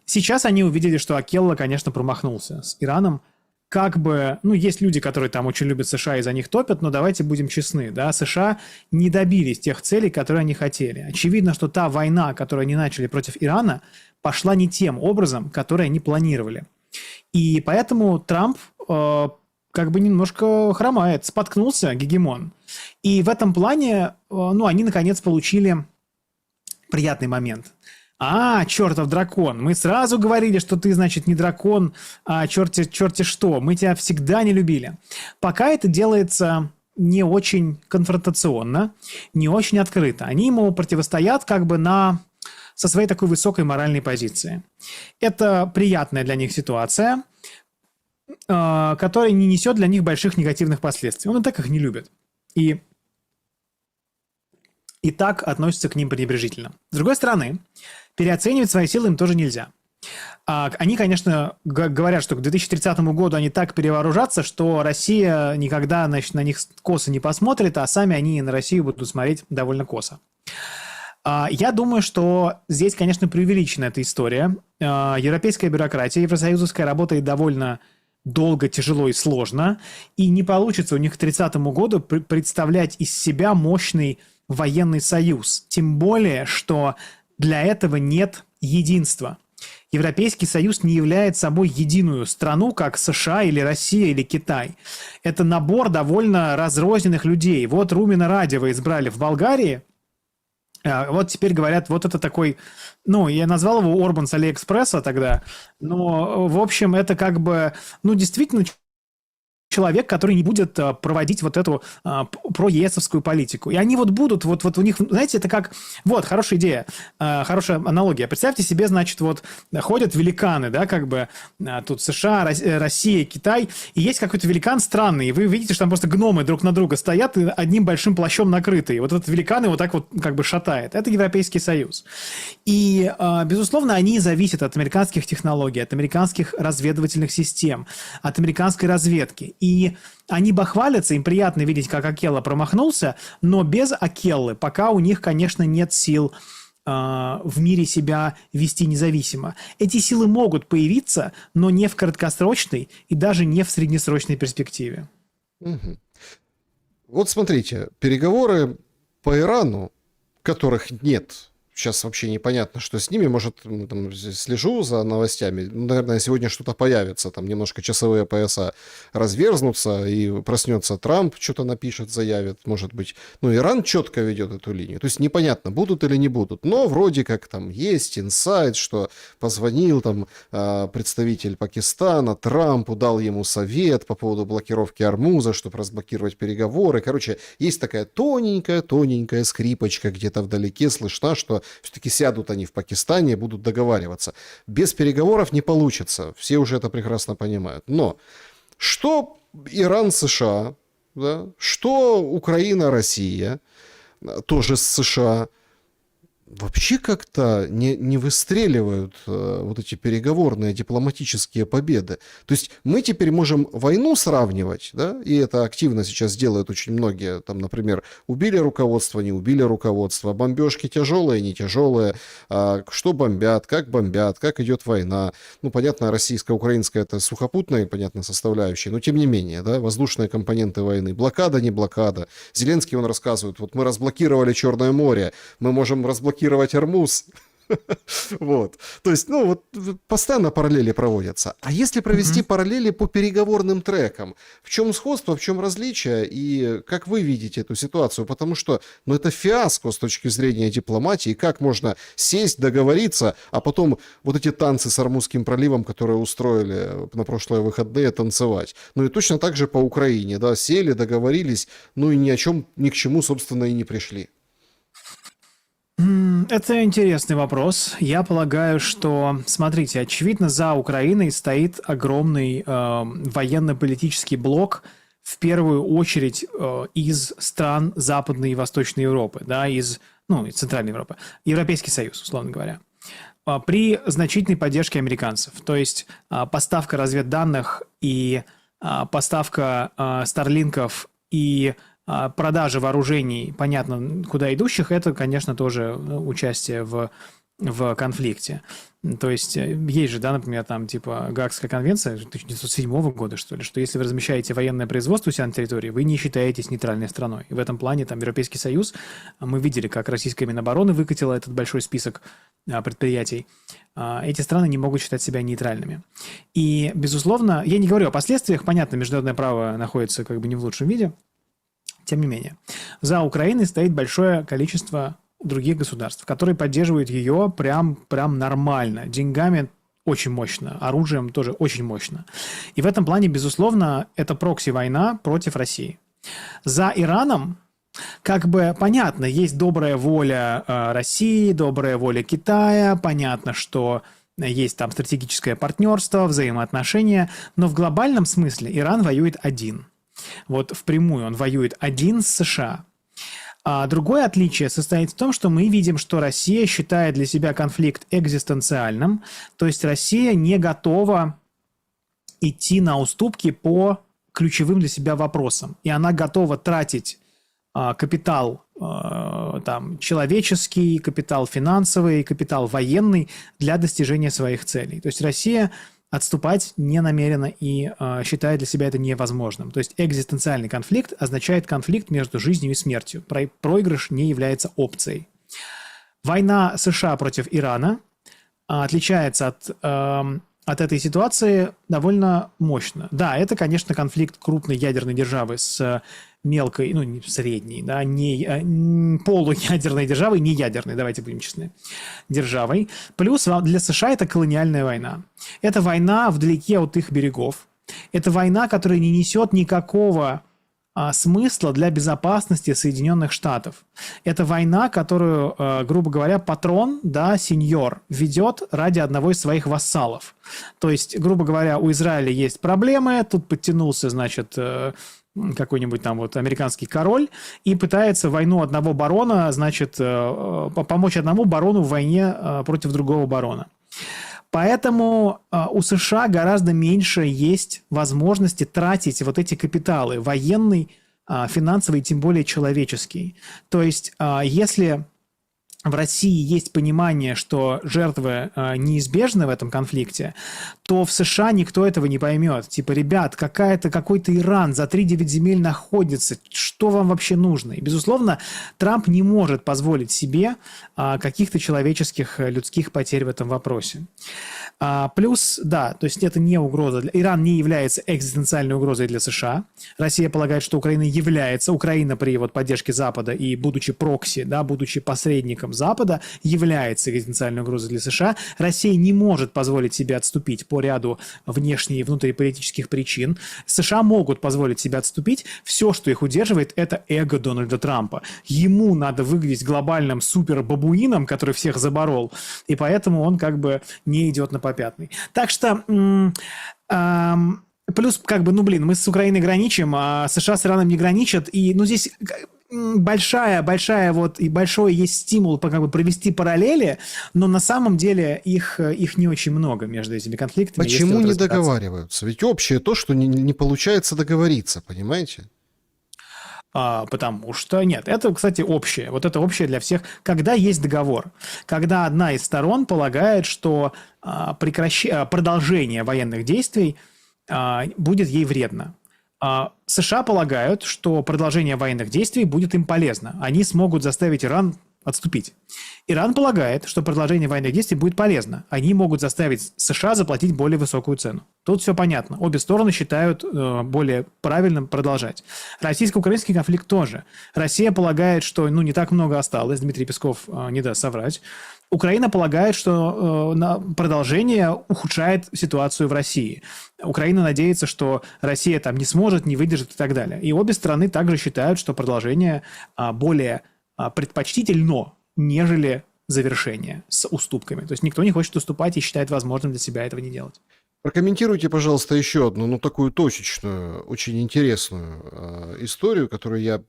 Сейчас они увидели, что Акелло, конечно, промахнулся с Ираном. Как бы, ну, есть люди, которые там очень любят США и за них топят, но давайте будем честны, да, США не добились тех целей, которые они хотели. Очевидно, что та война, которую они начали против Ирана, пошла не тем образом, который они планировали. И поэтому Трамп как бы немножко хромает, споткнулся гегемон. И в этом плане, ну, они наконец получили приятный момент. Чертов дракон. Мы сразу говорили, что ты, значит, не дракон, а черти что. Мы тебя всегда не любили. Пока это делается не очень конфронтационно, не очень открыто. Они ему противостоят как бы со своей такой высокой моральной позиции. Это приятная для них ситуация, которая не несет для них больших негативных последствий. Он и так их не любит. И так относится к ним пренебрежительно. С другой стороны, переоценивать свои силы им тоже нельзя. Они, конечно, говорят, что к 2030 году они так перевооружатся, что Россия никогда, значит, на них косо не посмотрит, а сами они на Россию будут смотреть довольно косо. Я думаю, что здесь, конечно, преувеличена эта история. Европейская бюрократия, евросоюзовская работает довольно долго, тяжело и сложно, и не получится у них к 30 году представлять из себя мощный военный союз. Тем более, что для этого нет единства. Европейский союз не является собой единую страну, как США или Россия или Китай. Это набор довольно разрозненных людей. Вот Румина Радева избрали в Болгарии, вот теперь говорят, вот это такой, ну, я назвал его Орбан с Алиэкспресса тогда, но, в общем, это как бы, ну, действительно человек, который не будет проводить вот эту проесовскую политику. И они вот будут, вот у них, знаете, это как, вот, хорошая идея, хорошая аналогия. Представьте себе, значит, вот ходят великаны, да, как бы тут США, Россия, Китай, и есть какой-то великан странный, и вы видите, что там просто гномы друг на друга стоят и одним большим плащом накрыты. И вот этот великан его так вот как бы шатает. Это Европейский Союз. И, безусловно, они зависят от американских технологий, от американских разведывательных систем, от американской разведки. И они бахвалятся, им приятно видеть, как Акелло промахнулся, но без Акеллы пока у них, конечно, нет сил в мире себя вести независимо. Эти силы могут появиться, но не в краткосрочной и даже не в среднесрочной перспективе. Угу. Вот смотрите, переговоры по Ирану, которых нет. Сейчас вообще непонятно, что с ними. Может, там, слежу за новостями. Наверное, сегодня что-то появится. Там немножко часовые пояса разверзнутся, и проснется Трамп, что-то напишет, заявит. Может быть, ну, Иран четко ведет эту линию. То есть непонятно, будут или не будут. Но вроде как там есть инсайт, что позвонил там представитель Пакистана Трампу, дал ему совет по поводу блокировки Ормуза, чтобы разблокировать переговоры. Короче, есть такая тоненькая скрипочка где-то вдалеке, слышна, что все-таки сядут они в Пакистане и будут договариваться. Без переговоров не получится. Все уже это прекрасно понимают. Но что Иран, США, да, что Украина, Россия, тоже с США, вообще как-то не выстреливают вот эти переговорные дипломатические победы. То есть мы теперь можем войну сравнивать, да, и это активно сейчас делают очень многие. Там, например, убили руководство, не убили руководство, бомбежки тяжелые, не тяжелые, что бомбят, как идет война. Ну, понятно, российско-украинская это сухопутная, понятно, составляющая, но тем не менее, да, воздушные компоненты войны, блокада, не блокада. Зеленский, он рассказывает, вот мы разблокировали Черное море, мы можем разблокировать Ормуз. Вот. То есть, ну, вот постоянно параллели проводятся. А если провести параллели по переговорным трекам, в чем сходство, в чем различие, и как вы видите эту ситуацию? Потому что, ну, это фиаско с точки зрения дипломатии. Как можно сесть, договориться, а потом вот эти танцы с Ормузским проливом, которые устроили на прошлые выходные, танцевать. Ну, и точно так же по Украине, да, сели, договорились, ну, и ни о чем, ни к чему, собственно, и не пришли. Это интересный вопрос. Я полагаю, что, смотрите, очевидно, за Украиной стоит огромный военно-политический блок, в первую очередь из стран Западной и Восточной Европы, да, из Центральной Европы, Европейский Союз, условно говоря, при значительной поддержке американцев. То есть поставка разведданных и поставка старлинков и продажи вооружений, понятно, куда идущих, это, конечно, тоже участие в конфликте. То есть есть же, да, например, там типа Гаагская конвенция 1907 года, что ли, что если вы размещаете военное производство у себя на территории, вы не считаетесь нейтральной страной. И в этом плане там Европейский Союз, мы видели, как российская Минобороны выкатила этот большой список предприятий. Эти страны не могут считать себя нейтральными. И, безусловно, я не говорю о последствиях, понятно, международное право находится как бы не в лучшем виде. Тем не менее, за Украиной стоит большое количество других государств, которые поддерживают ее прям нормально. Деньгами очень мощно, оружием тоже очень мощно. И в этом плане, безусловно, это прокси-война против России. За Ираном, как бы понятно, есть добрая воля России, добрая воля Китая, понятно, что есть там стратегическое партнерство, взаимоотношения, но в глобальном смысле Иран воюет один. Вот впрямую он воюет один с США. А другое отличие состоит в том, что мы видим, что Россия считает для себя конфликт экзистенциальным, то есть Россия не готова идти на уступки по ключевым для себя вопросам. И она готова тратить капитал там, человеческий, капитал финансовый, капитал военный для достижения своих целей. То есть Россия отступать не намерена и считает для себя это невозможным. То есть экзистенциальный конфликт означает конфликт между жизнью и смертью. Проигрыш не является опцией. Война США против Ирана отличается от этой ситуации довольно мощно. Да, это, конечно, конфликт крупной ядерной державы с мелкой, ну, не средней, да, не полуядерной державой, не ядерной, давайте будем честны, державой. Плюс для США это колониальная война. Это война вдалеке от их берегов. Это война, которая не несет никакого смысла для безопасности Соединенных Штатов. Это война, которую, грубо говоря, патрон, да, сеньор, ведет ради одного из своих вассалов. То есть, грубо говоря, у Израиля есть проблемы, тут подтянулся, значит, какой-нибудь там вот американский король и пытается войну одного барона, значит, помочь одному барону в войне против другого барона. Поэтому у США гораздо меньше есть возможности тратить вот эти капиталы, военный, финансовый, тем более человеческий. То есть, если в России есть понимание, что жертвы неизбежны в этом конфликте, то в США никто этого не поймет. Типа, ребят, какой-то Иран за 3-9 земель находится, что вам вообще нужно? И, безусловно, Трамп не может позволить себе каких-то человеческих, людских потерь в этом вопросе. Плюс, да, то есть это не угроза. Иран не является экзистенциальной угрозой для США. Россия полагает, что Украина является, Украина при вот поддержке Запада и будучи прокси, да, будучи посредником Запада, является экзистенциальной угрозой для США. Россия не может позволить себе отступить по ряду внешних и внутриполитических причин. США могут позволить себе отступить. Все, что их удерживает, это эго Дональда Трампа. Ему надо выглядеть глобальным супер-бабуином, который всех заборол, и поэтому он как бы не идет на попятный. Так что Плюс, как бы, ну, блин, мы с Украиной граничим, а США с Ираном не граничат, и, ну, здесь большая вот, и большой есть стимул как бы провести параллели, но на самом деле их не очень много между этими конфликтами. Если Почему вот не разбираться. договариваются? Ведь общее то, что не получается договориться, понимаете? Потому что нет, это, кстати, общее. Вот это общее для всех. Когда есть договор, когда одна из сторон полагает, что продолжение военных действий будет ей вредно. США полагают, что продолжение военных действий будет им полезно. Они смогут заставить Иран отступить. Иран полагает, что продолжение военных действий будет полезно. Они могут заставить США заплатить более высокую цену. Тут все понятно. Обе стороны считают более правильным продолжать. Российско-украинский конфликт тоже. Россия полагает, что не так много осталось. Дмитрий Песков не даст соврать. Украина полагает, что продолжение ухудшает ситуацию в России. Украина надеется, что Россия там не сможет, не выдержит и так далее. И обе стороны также считают, что продолжение более предпочтительно, нежели завершение с уступками. То есть никто не хочет уступать и считает возможным для себя этого не делать. Прокомментируйте, пожалуйста, еще одну, такую точечную, очень интересную историю, которую я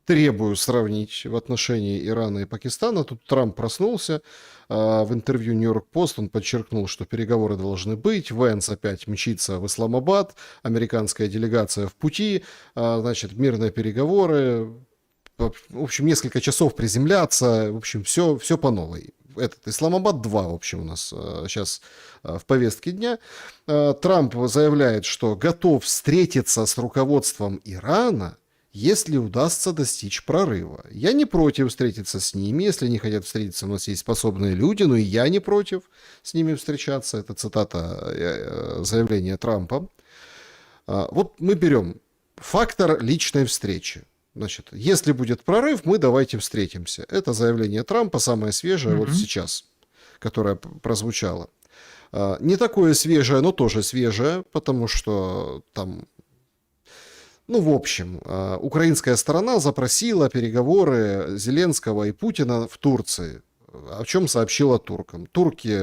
требую сравнить в отношении Ирана и Пакистана. Тут Трамп проснулся. В интервью Нью-Йорк Пост он подчеркнул, что переговоры должны быть. Вэнс опять мчится в Исламабад. Американская делегация в пути. Значит, мирные переговоры. В общем, несколько часов приземляться. В общем, все по новой. Этот Исламабад-2, в общем, у нас сейчас в повестке дня. Трамп заявляет, что готов встретиться с руководством Ирана, если удастся достичь прорыва. Я не против встретиться с ними, если они хотят встретиться, у нас есть способные люди, но и я не против с ними встречаться. Это цитата заявления Трампа. Вот мы берем фактор личной встречи. Значит, если будет прорыв, мы давайте встретимся. Это заявление Трампа, самое свежее вот сейчас, которое прозвучало. Не такое свежее, но тоже свежее, потому что там... Ну, в общем, украинская сторона запросила переговоры Зеленского и Путина в Турции, о чем сообщила туркам. Турки,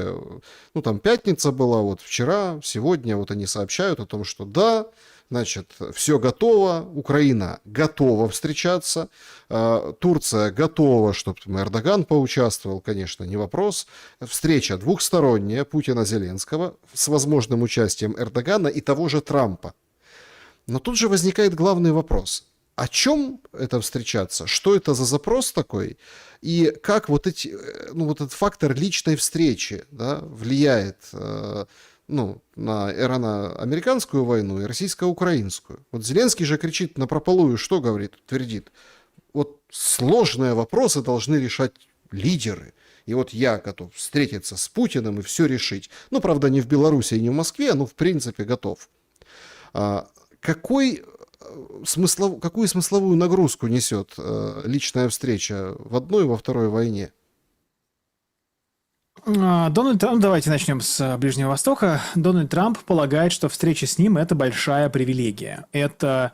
ну, там пятница была, вот вчера, сегодня вот они сообщают о том, что да, значит, все готово, Украина готова встречаться, Турция готова, чтобы Эрдоган поучаствовал, конечно, не вопрос. Встреча двухсторонняя Путина-Зеленского с возможным участием Эрдогана и того же Трампа. Но тут же возникает главный вопрос. О чем это встречаться? Что это за запрос такой? И как вот этот фактор личной встречи, да, влияет на ирано-американскую войну и российско-украинскую? Вот Зеленский же кричит напропалую, что говорит, твердит. Вот сложные вопросы должны решать лидеры. И вот я готов встретиться с Путиным и все решить. Ну, правда, не в Беларуси и не в Москве, но в принципе готов. Какую смысловую нагрузку несет личная встреча в одной и во второй войне? Дональд Трамп, давайте начнем с Ближнего Востока. Дональд Трамп полагает, что встреча с ним – это большая привилегия. Это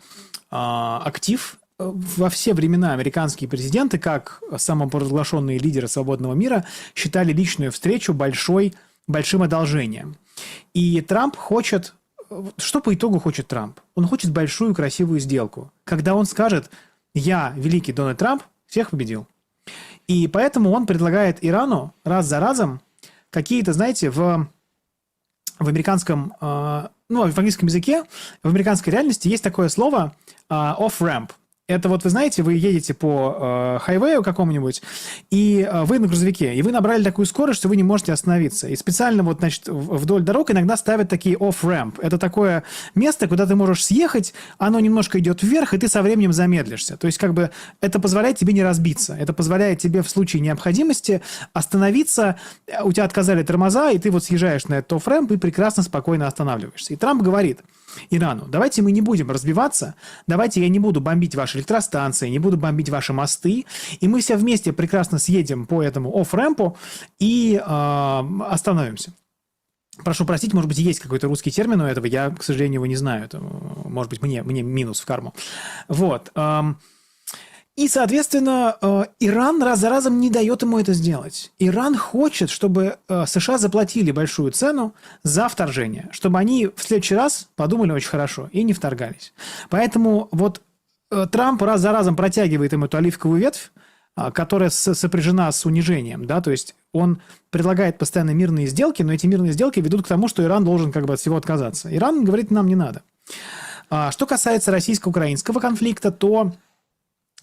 актив. Во все времена американские президенты, как самопровозглашенные лидеры свободного мира, считали личную встречу большим одолжением. И Трамп хочет... Что по итогу хочет Трамп? Он хочет большую красивую сделку. Когда он скажет: «Я, великий Дональд Трамп, всех победил». И поэтому он предлагает Ирану раз за разом какие-то, знаете, в американском, в английском языке, в американской реальности есть такое слово off-ramp. Это вот, вы знаете, вы едете по хайвею какому-нибудь, и вы на грузовике, и вы набрали такую скорость, что вы не можете остановиться. И специально вот, значит, вдоль дорог иногда ставят такие off-ramp. Это такое место, куда ты можешь съехать, оно немножко идет вверх, и ты со временем замедлишься. То есть, как бы, это позволяет тебе не разбиться. Это позволяет тебе в случае необходимости остановиться, у тебя отказали тормоза, и ты вот съезжаешь на этот off-ramp и прекрасно, спокойно останавливаешься. И Трамп говорит Ирану: давайте мы не будем разбиваться, давайте я не буду бомбить ваши электростанции, не буду бомбить ваши мосты, и мы все вместе прекрасно съедем по этому офф-рэмпу и остановимся. Прошу простить, может быть, есть какой-то русский термин у этого, я, к сожалению, его не знаю. Это, может быть, мне минус в карму. Вот. И, соответственно, Иран раз за разом не дает ему это сделать. Иран хочет, чтобы США заплатили большую цену за вторжение, чтобы они в следующий раз подумали очень хорошо и не вторгались. Поэтому вот Трамп раз за разом протягивает им эту оливковую ветвь, которая сопряжена с унижением, да, то есть он предлагает постоянно мирные сделки, но эти мирные сделки ведут к тому, что Иран должен как бы от всего отказаться. Иран говорит, нам не надо. Что касается российско-украинского конфликта, то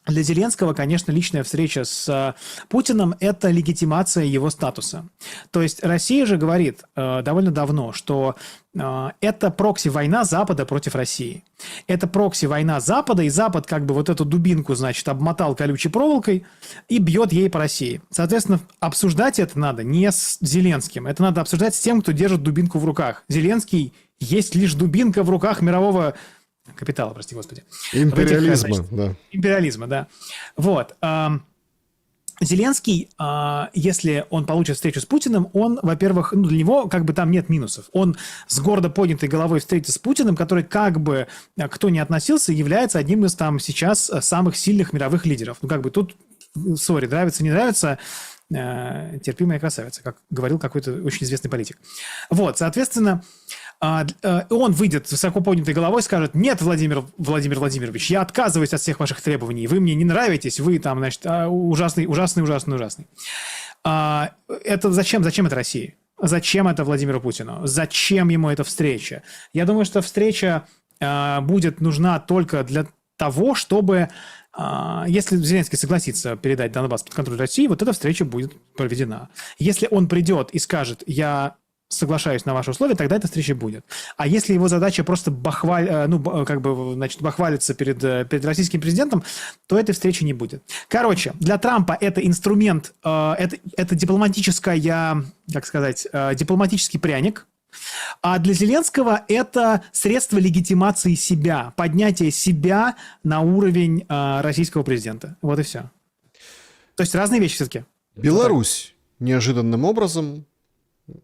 для Зеленского, конечно, личная встреча с Путиным – это легитимация его статуса. То есть Россия же говорит довольно давно, что это прокси-война Запада против России. Это прокси-война Запада, и Запад как бы вот эту дубинку, значит, обмотал колючей проволокой и бьет ей по России. Соответственно, обсуждать это надо не с Зеленским, это надо обсуждать с тем, кто держит дубинку в руках. Зеленский есть лишь дубинка в руках мирового капитала, прости господи. Империализма, да. Империализма, да. Вот. Зеленский, если он получит встречу с Путиным, он, во-первых, ну, для него как бы там нет минусов. Он с гордо поднятой головой встретится с Путиным, который как бы, кто ни относился, является одним из там сейчас самых сильных мировых лидеров. Ну, как бы тут, сори, нравится, не нравится, терпимая красавица, как говорил какой-то очень известный политик. Вот, соответственно, он выйдет с высоко поднятой головой и скажет: нет, Владимир Владимирович, я отказываюсь от всех ваших требований, вы мне не нравитесь, вы там, значит, ужасный. Это зачем это России? Зачем это Владимиру Путину? Зачем ему эта встреча? Я думаю, что встреча будет нужна только для того, чтобы, если Зеленский согласится передать Донбасс под контроль России, вот эта встреча будет проведена. Если он придет и скажет: я соглашаюсь на ваши условия, тогда эта встреча будет. А если его задача просто бахвалиться перед российским президентом, то этой встречи не будет. Короче, для Трампа это инструмент, это дипломатический пряник, а для Зеленского это средство легитимации себя, поднятия себя на уровень российского президента. Вот и все. То есть разные вещи все-таки. Беларусь неожиданным образом,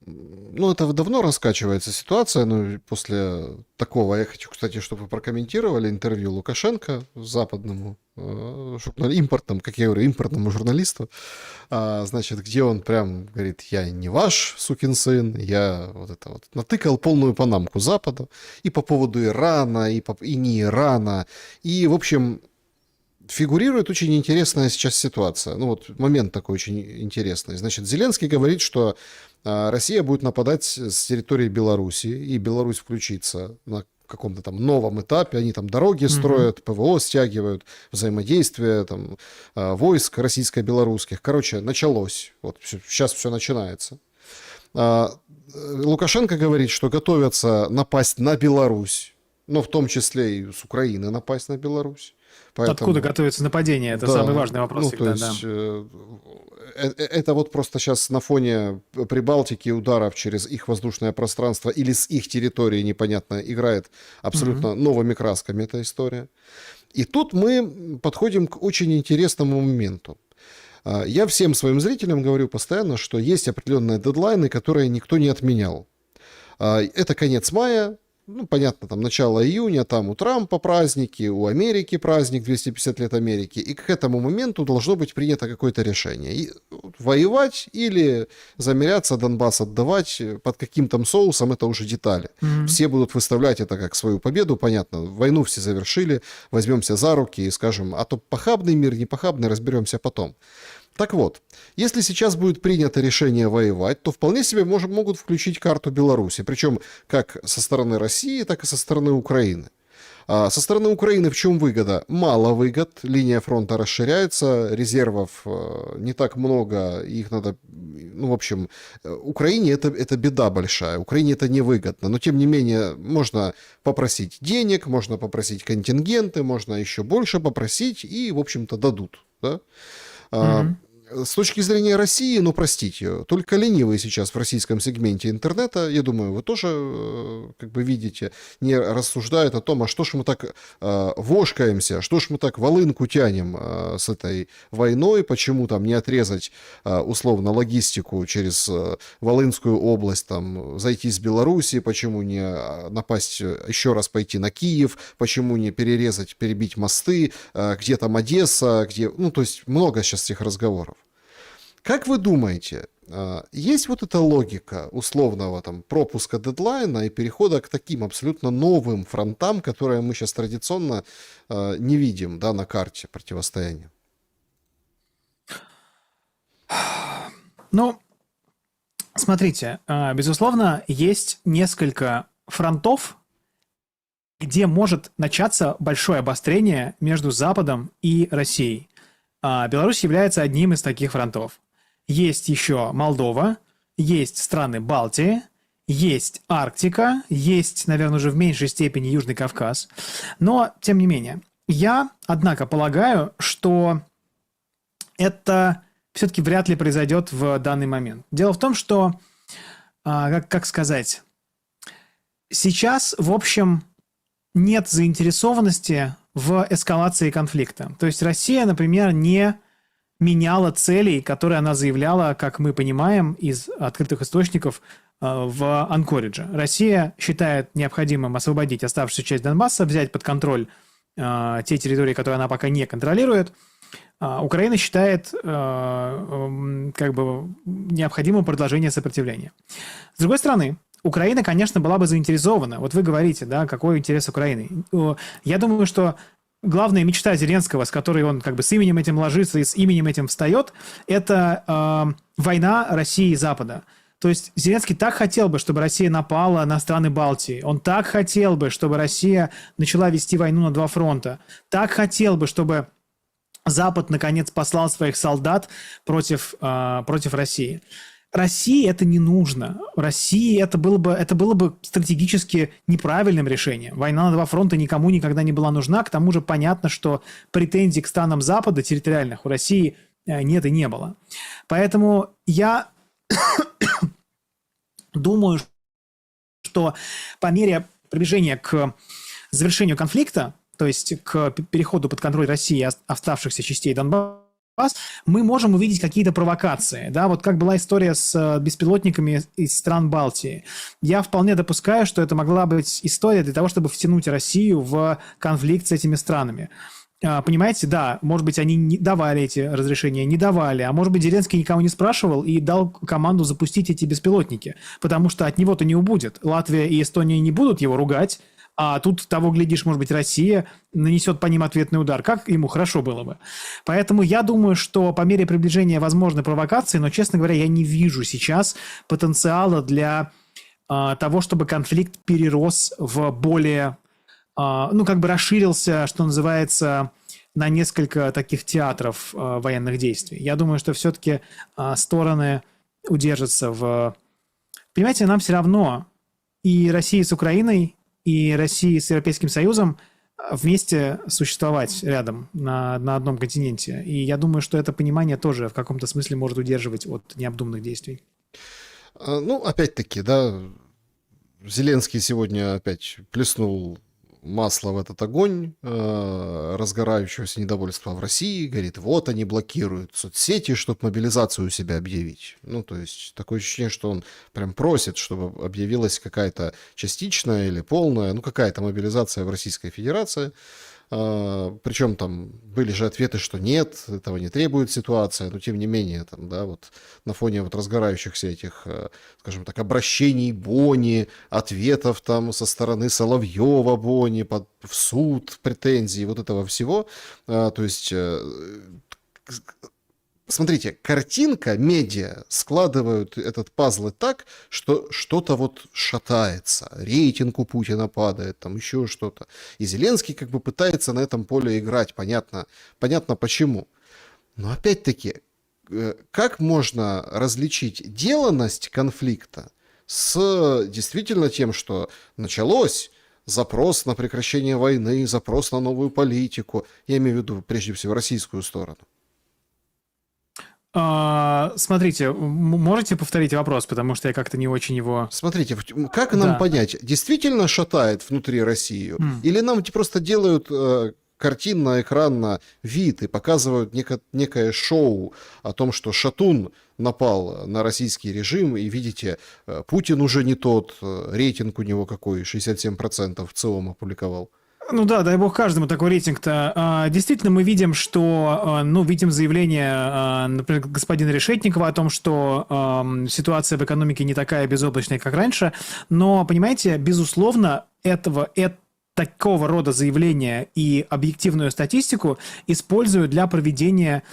ну, это давно раскачивается ситуация, но после такого, я хочу, кстати, чтобы вы прокомментировали интервью Лукашенко западному импортному журналисту, значит, где он прям говорит: я не ваш сукин сын, я вот это вот натыкал полную панамку Западу и по поводу Ирана, и не Ирана, и, в общем, фигурирует очень интересная сейчас ситуация. Ну вот момент такой очень интересный. Значит, Зеленский говорит, что Россия будет нападать с территории Беларуси, и Беларусь включится на каком-то там новом этапе. Они там дороги строят, ПВО стягивают, взаимодействие там, войск российско-белорусских. Короче, началось. Вот сейчас все начинается. Лукашенко говорит, что готовятся напасть на Беларусь, но в том числе и с Украины напасть на Беларусь. Поэтому... Откуда готовится нападение? Это самый важный вопрос. Ну, всегда, то есть, это вот просто сейчас на фоне Прибалтики ударов через их воздушное пространство или с их территории непонятно играет абсолютно новыми красками эта история. И тут мы подходим к очень интересному моменту. Я всем своим зрителям говорю постоянно, что есть определенные дедлайны, которые никто не отменял. Это конец мая. Ну, понятно, там начало июня, там у Трампа праздники, у Америки праздник, 250 лет Америки, и к этому моменту должно быть принято какое-то решение. И воевать или замеряться, Донбасс отдавать под каким там соусом, это уже детали. Все будут выставлять это как свою победу, понятно, войну все завершили, возьмемся за руки и скажем: а то похабный мир, не похабный, разберемся потом. Так вот, если сейчас будет принято решение воевать, то вполне себе могут включить карту Беларуси, причем как со стороны России, так и со стороны Украины. Со стороны Украины в чем выгода? Мало выгод, линия фронта расширяется, резервов не так много, их надо, ну, в общем, Украине это беда большая, Украине это невыгодно, но тем не менее можно попросить денег, можно попросить контингенты, можно еще больше попросить и, в общем-то, дадут, да? С точки зрения России, ну, простите, только ленивые сейчас в российском сегменте интернета, я думаю, вы тоже как бы видите, не рассуждают о том, а что ж мы так вошкаемся, что ж мы так волынку тянем с этой войной, почему там не отрезать условно логистику через Волынскую область, там, зайти с Белоруссии, почему не напасть, еще раз пойти на Киев, почему не перерезать, перебить мосты, где там Одесса, где, ну, то есть много сейчас этих разговоров. Как вы думаете, есть вот эта логика условного там пропуска дедлайна и перехода к таким абсолютно новым фронтам, которые мы сейчас традиционно не видим, да, на карте противостояния? Ну, смотрите, безусловно, есть несколько фронтов, где может начаться большое обострение между Западом и Россией. Беларусь является одним из таких фронтов. Есть еще Молдова, есть страны Балтии, есть Арктика, есть, наверное, уже в меньшей степени Южный Кавказ. Но, тем не менее, я, однако, полагаю, что это все-таки вряд ли произойдет в данный момент. Дело в том, что, как сказать, сейчас, в общем, нет заинтересованности в эскалации конфликта. То есть Россия, например, не меняла целей, которые она заявляла, как мы понимаем, из открытых источников в Анкоридже. Россия считает необходимым освободить оставшуюся часть Донбасса, взять под контроль те территории, которые она пока не контролирует. Украина считает как бы необходимым продолжение сопротивления. С другой стороны, Украина, конечно, была бы заинтересована. Вот вы говорите, да, какой интерес Украины. Я думаю, что главная мечта Зеленского, с которой он как бы с именем этим ложится и с именем этим встает, это война России и Запада. То есть Зеленский так хотел бы, чтобы Россия напала на страны Балтии. Он так хотел бы, чтобы Россия начала вести войну на два фронта. Так хотел бы, чтобы Запад наконец послал своих солдат против России. России это не нужно. России это было бы стратегически неправильным решением. Война на два фронта никому никогда не была нужна. К тому же понятно, что претензий к странам Запада территориальных у России нет и не было. Поэтому я думаю, что по мере приближения к завершению конфликта, то есть к переходу под контроль России и оставшихся частей Донбасса, мы можем увидеть какие-то провокации. Да? Вот как была история с беспилотниками из стран Балтии. Я вполне допускаю, что это могла быть история для того, чтобы втянуть Россию в конфликт с этими странами. Понимаете, да, может быть, они не давали эти разрешения, не давали, а может быть, Зеленский никого не спрашивал и дал команду запустить эти беспилотники, потому что от него-то не убудет. Латвия и Эстония не будут его ругать, а тут, того глядишь, может быть, Россия нанесет по ним ответный удар. Как ему хорошо было бы. Поэтому я думаю, что по мере приближения возможной провокации, но, честно говоря, я не вижу сейчас потенциала для того, чтобы конфликт перерос в более, ну, как бы расширился, что называется, на несколько таких театров военных действий. Я думаю, что все-таки стороны удержатся в... Понимаете, нам все равно и Россия с Украиной, и России с Европейским Союзом вместе существовать рядом на одном континенте. И я думаю, что это понимание тоже в каком-то смысле может удерживать от необдуманных действий. Ну, опять-таки, да, Зеленский сегодня опять плеснул масло в этот огонь разгорающегося недовольства в России. Говорит, вот они блокируют соцсети, чтобы мобилизацию у себя объявить. Ну, то есть такое ощущение, что он прям просит, чтобы объявилась какая-то частичная или полная, ну, какая-то мобилизация в Российской Федерации. Причем там были же ответы, что нет, этого не требует ситуация, но тем не менее, там, да, вот на фоне вот разгорающихся этих, скажем так, обращений Бони, ответов там со стороны Соловьева Бони в суд, претензий, вот этого всего, то есть... Смотрите, картинка, медиа складывают этот пазл так, что что-то вот шатается, рейтинг у Путина падает, там еще что-то. И Зеленский как бы пытается на этом поле играть, понятно почему. Но опять-таки, как можно различить деланность конфликта с действительно тем, что началось запрос на прекращение войны, запрос на новую политику, я имею в виду прежде всего российскую сторону? Смотрите, можете повторить вопрос, потому что я как-то не очень его... Смотрите, как нам Да. понять, действительно шатает внутри Россию, М. или нам просто делают картинно-экранно вид и показывают некое шоу о том, что шатун напал на российский режим, и видите, Путин уже не тот, рейтинг у него какой, 67% в ЦИОМ опубликовал. Ну да, дай бог каждому такой рейтинг-то. Действительно, мы видим, что, видим заявление, например, господина Решетникова о том, что ситуация в экономике не такая безоблачная, как раньше. Но, понимаете, безусловно, такого рода заявления и объективную статистику используют для проведения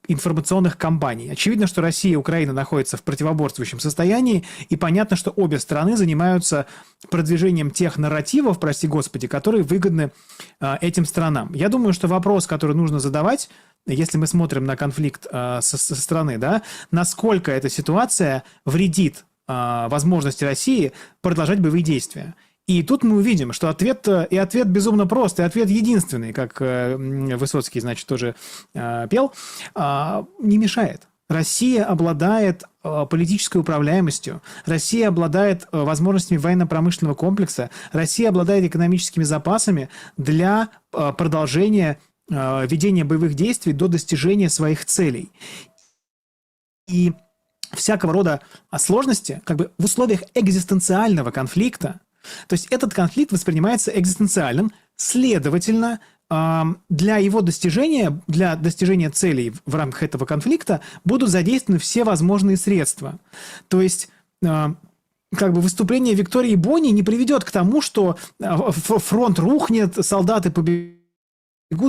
информационных кампаний. Очевидно, что Россия и Украина находятся в противоборствующем состоянии, и понятно, что обе страны занимаются продвижением тех нарративов, прости господи, которые выгодны этим странам. Я думаю, что вопрос, который нужно задавать, если мы смотрим на конфликт со стороны, да, насколько эта ситуация вредит возможности России продолжать боевые действия. И тут мы увидим, что ответ безумно прост, и ответ единственный, как Высоцкий, значит, тоже пел, не мешает. Россия обладает политической управляемостью, Россия обладает возможностями военно-промышленного комплекса, Россия обладает экономическими запасами для продолжения ведения боевых действий до достижения своих целей. И всякого рода сложности, как бы в условиях экзистенциального конфликта, то есть этот конфликт воспринимается экзистенциальным, следовательно, для его достижения, для достижения целей в рамках этого конфликта будут задействованы все возможные средства. То есть как бы выступление Виктории Бони не приведет к тому, что фронт рухнет, солдаты побегут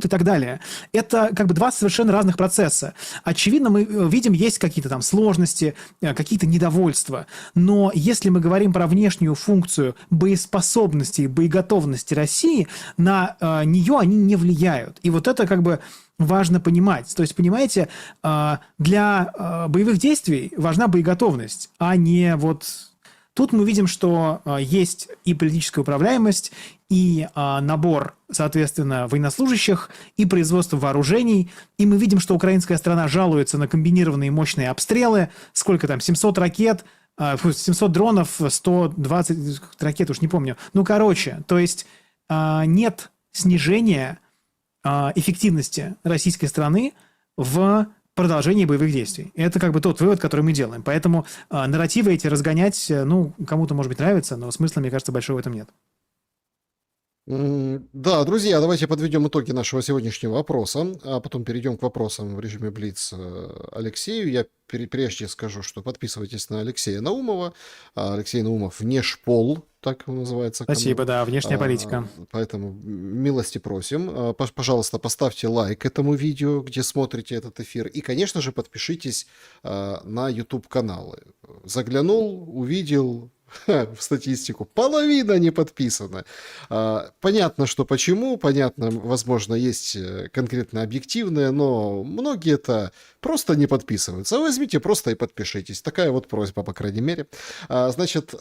и так далее. Это как бы два совершенно разных процесса. Очевидно, мы видим, есть какие-то там сложности, какие-то недовольства. Но если мы говорим про внешнюю функцию боеспособности и боеготовности России, на нее они не влияют. И вот это как бы важно понимать. То есть, понимаете, для боевых действий важна боеготовность, а не вот... Тут мы видим, что есть и политическая управляемость, и набор, соответственно, военнослужащих, и производство вооружений. И мы видим, что украинская страна жалуется на комбинированные мощные обстрелы. Сколько там? 700 ракет, 700 дронов, 120 ракет, уж не помню. Ну, короче, то есть нет снижения эффективности российской страны в продолжении боевых действий. Это как бы тот вывод, который мы делаем. Поэтому нарративы эти разгонять, кому-то, может быть, нравится, но смысла, мне кажется, большого в этом нет. Да, друзья, давайте подведем итоги нашего сегодняшнего опроса, а потом перейдем к вопросам в режиме Блиц Алексею. Я прежде скажу, что подписывайтесь на Алексея Наумова. Алексей Наумов «Внешпол», так называется канал. Спасибо, да, внешняя политика. Поэтому милости просим. Пожалуйста, поставьте лайк этому видео, где смотрите этот эфир. И, конечно же, подпишитесь на YouTube-каналы. Заглянул, увидел... в статистику. Половина не подписана. Понятно, что почему. Понятно, возможно, есть конкретно объективное, но многие это просто не подписываются. Возьмите просто и подпишитесь. Такая вот просьба, по крайней мере. Значит,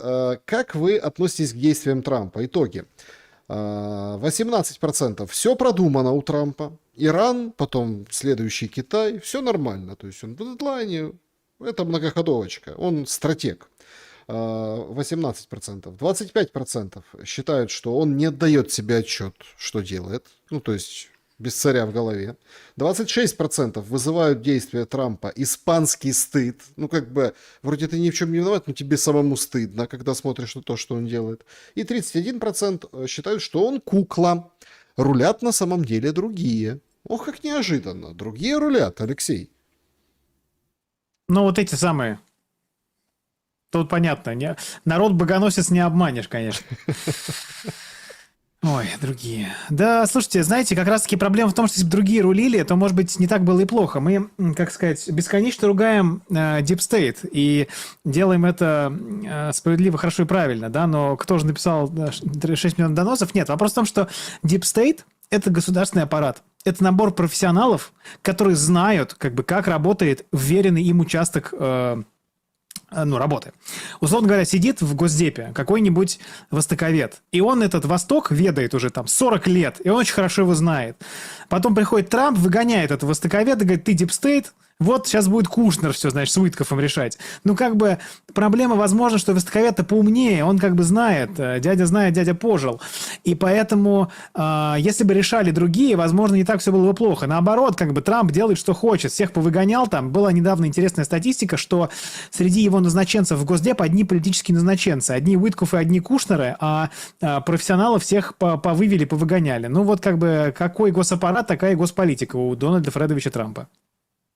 как вы относитесь к действиям Трампа? Итоги. 18% все продумано у Трампа. Иран, потом следующий Китай. Все нормально. То есть он в дедлайне. Это многоходовочка. Он стратег. 18%. 25% считают, что он не отдает себе отчет, что делает. Ну, то есть, без царя в голове. 26% вызывают действия Трампа испанский стыд. Ну, как бы, вроде ты ни в чем не виноват, но тебе самому стыдно, когда смотришь на то, что он делает. И 31% считают, что он кукла. Рулят на самом деле другие. Ох, как неожиданно. Другие рулят, Алексей. Ну, вот эти самые... Тут понятно. Народ-богоносец не обманешь, конечно. Ой, другие. Да, слушайте, знаете, как раз-таки проблема в том, что если бы другие рулили, то, может быть, не так было и плохо. Мы, как сказать, бесконечно ругаем Deep State и делаем это справедливо, хорошо и правильно, да, но кто же написал 6 миллионов доносов? Нет, вопрос в том, что Deep State – это государственный аппарат. Это набор профессионалов, которые знают, как работает вверенный им участок работы. Условно говоря, сидит в Госдепе какой-нибудь востоковед, и он этот Восток ведает уже там 40 лет, и он очень хорошо его знает. Потом приходит Трамп, выгоняет этого востоковеда, говорит, ты Deep State, Вот сейчас будет Кушнер все, значит, с Уиткофом решать. Ну, как бы, проблема, возможно, что востоковед-то поумнее, он как бы знает, дядя пожил. И поэтому, если бы решали другие, возможно, не так все было бы плохо. Наоборот, как бы Трамп делает, что хочет, всех повыгонял. Там была недавно интересная статистика, что среди его назначенцев в Госдеп одни политические назначенцы. Одни Уиткофы, одни Кушнеры, а профессионалов всех повывели, повыгоняли. Ну, вот как бы, какой госаппарат, такая и госполитика у Дональда Фредовича Трампа.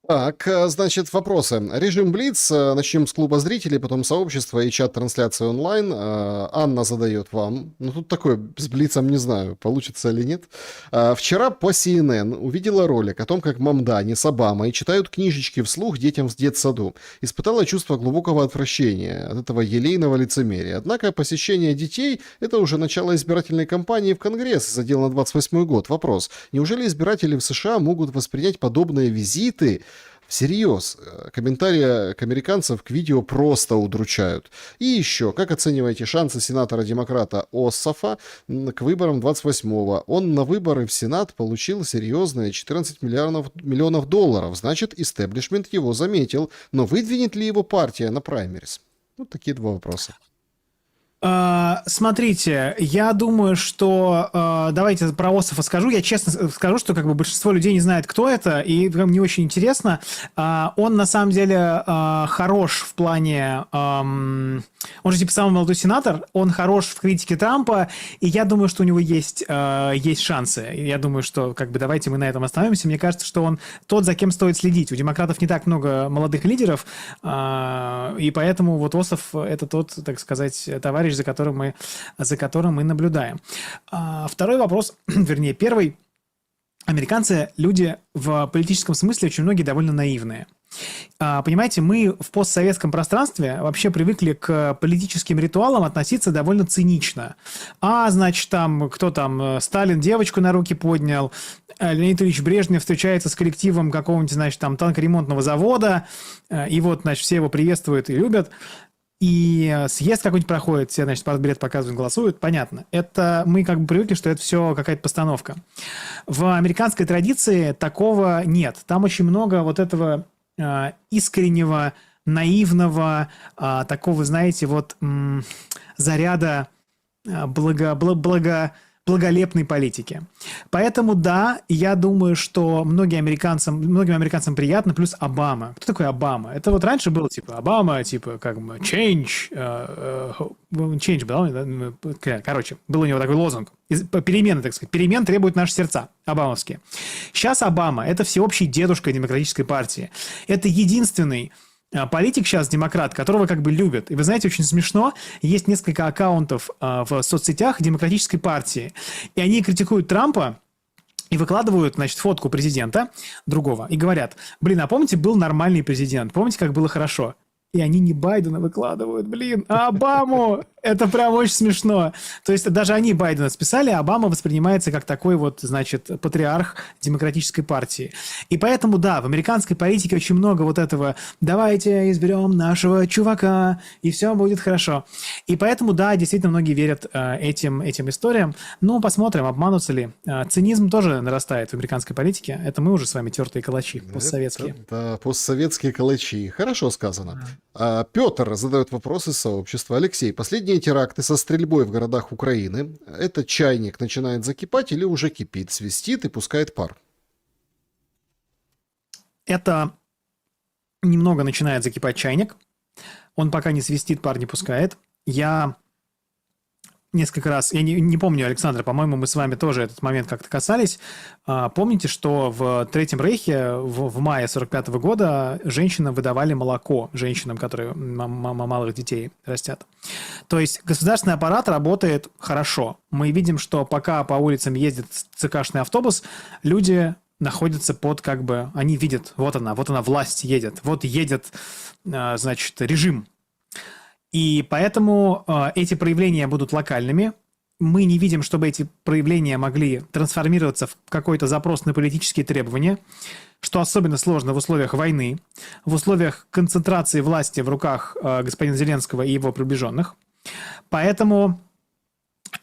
Так, значит, вопросы. Режим Блиц. Начнем с клуба зрителей, потом сообщества и чат-трансляции онлайн. Анна задает вам. Ну, тут такое, с Блицем не знаю, получится или нет. Вчера по CNN увидела ролик о том, как Мамдани с Обамой читают книжечки вслух детям в детсаду. Испытала чувство глубокого отвращения от этого елейного лицемерия. Однако посещение детей — это уже начало избирательной кампании в Конгресс за дело на 28-й год. Вопрос. Неужели избиратели в США могут воспринять подобные визиты всерьез? Комментарии американцев к видео просто удручают. И еще, как оцениваете шансы сенатора-демократа Оссофа к выборам 28-го? Он на выборы в Сенат получил серьезные 14 миллионов долларов. Значит, истеблишмент его заметил. Но выдвинет ли его партия на праймерис? Вот такие два вопроса. Смотрите, я думаю, что... давайте про Ософа скажу. Я честно скажу, что как бы большинство людей не знает, кто это, и прям не очень интересно. Он на самом деле хорош в плане... он же типа самый молодой сенатор, он хорош в критике Трампа, и я думаю, что у него есть шансы. Я думаю, что как бы давайте мы на этом остановимся. Мне кажется, что он тот, за кем стоит следить. У демократов не так много молодых лидеров, и поэтому вот Ософ — это тот, так сказать, товарищ, за которым мы наблюдаем. Второй вопрос, вернее, первый. Американцы — люди в политическом смысле очень многие довольно наивные. Понимаете, мы в постсоветском пространстве вообще привыкли к политическим ритуалам относиться довольно цинично. Значит, там, кто там, Сталин девочку на руки поднял, Леонид Ильич Брежнев встречается с коллективом какого-нибудь, значит, там, танкоремонтного завода, и вот, значит, все его приветствуют и любят. И съезд какой-нибудь проходит, все, значит, партбилет показывают, голосуют, понятно. Это мы как бы привыкли, что это все какая-то постановка. В американской традиции такого нет. Там очень много вот этого искреннего, наивного, такого, знаете, вот заряда благолепной политики. Поэтому, да, я думаю, что многим американцам приятно, плюс Обама. Кто такой Обама? Это вот раньше было, типа, Обама, типа, как бы, change был, короче, был у него такой лозунг. Перемены, так сказать. Перемен требуют наши сердца, обамовские. Сейчас Обама — это всеобщий дедушка демократической партии. Это единственный политик сейчас, демократ, которого как бы любят. И вы знаете, очень смешно, есть несколько аккаунтов в соцсетях демократической партии, и они критикуют Трампа и выкладывают, значит, фотку президента другого и говорят: блин, а помните, был нормальный президент, помните, как было хорошо? И они не Байдена выкладывают, блин, а Обаму. Это прям очень смешно. То есть даже они Байдена списали, а Обама воспринимается как такой вот, значит, патриарх демократической партии. И поэтому, да, в американской политике очень много вот этого: давайте изберем нашего чувака, и все будет хорошо. И поэтому, да, действительно, многие верят этим историям. Ну, посмотрим, обманутся ли. Цинизм тоже нарастает в американской политике. Это мы уже с вами тертые калачи постсоветские. Да, постсоветские калачи. Хорошо сказано. Петр задает вопрос из сообщества. Алексей, последние теракты со стрельбой в городах Украины — это чайник начинает закипать или уже кипит, свистит и пускает пар? Это немного начинает закипать чайник. Он пока не свистит, пар не пускает. Я несколько раз, я не помню, Александр, по-моему, мы с вами тоже этот момент как-то касались. Помните, что в Третьем Рейхе в мае 1945 года женщинам выдавали молоко, женщинам, которые малых детей растят. То есть государственный аппарат работает хорошо. Мы видим, что пока по улицам ездит ЦКшный автобус, люди находятся под как бы, они видят, вот она, власть едет, вот едет, значит, режим. И поэтому эти проявления будут локальными. Мы не видим, чтобы эти проявления могли трансформироваться в какой-то запрос на политические требования, что особенно сложно в условиях войны, в условиях концентрации власти в руках господина Зеленского и его приближенных. Поэтому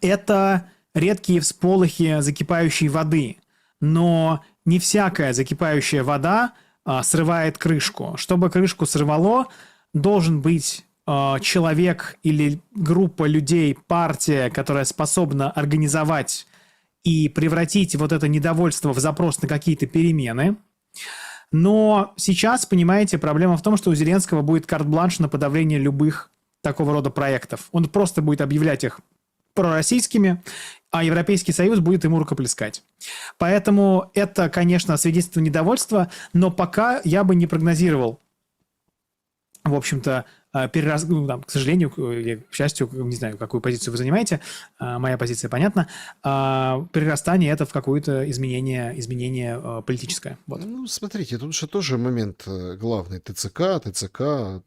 это редкие всполохи закипающей воды. Но не всякая закипающая вода срывает крышку. Чтобы крышку сорвало, должен быть человек или группа людей, партия, которая способна организовать и превратить вот это недовольство в запрос на какие-то перемены. Но сейчас, понимаете, проблема в том, что у Зеленского будет карт-бланш на подавление любых такого рода проектов. Он просто будет объявлять их пророссийскими, а Европейский Союз будет ему рукоплескать. Поэтому это, конечно, свидетельство недовольства, но пока я бы не прогнозировал, в общем-то, к сожалению, или к счастью, не знаю, какую позицию вы занимаете, моя позиция понятна, перерастание это в какое-то изменение политическое. Вот. Ну, смотрите, тут же тоже момент главный. ТЦК,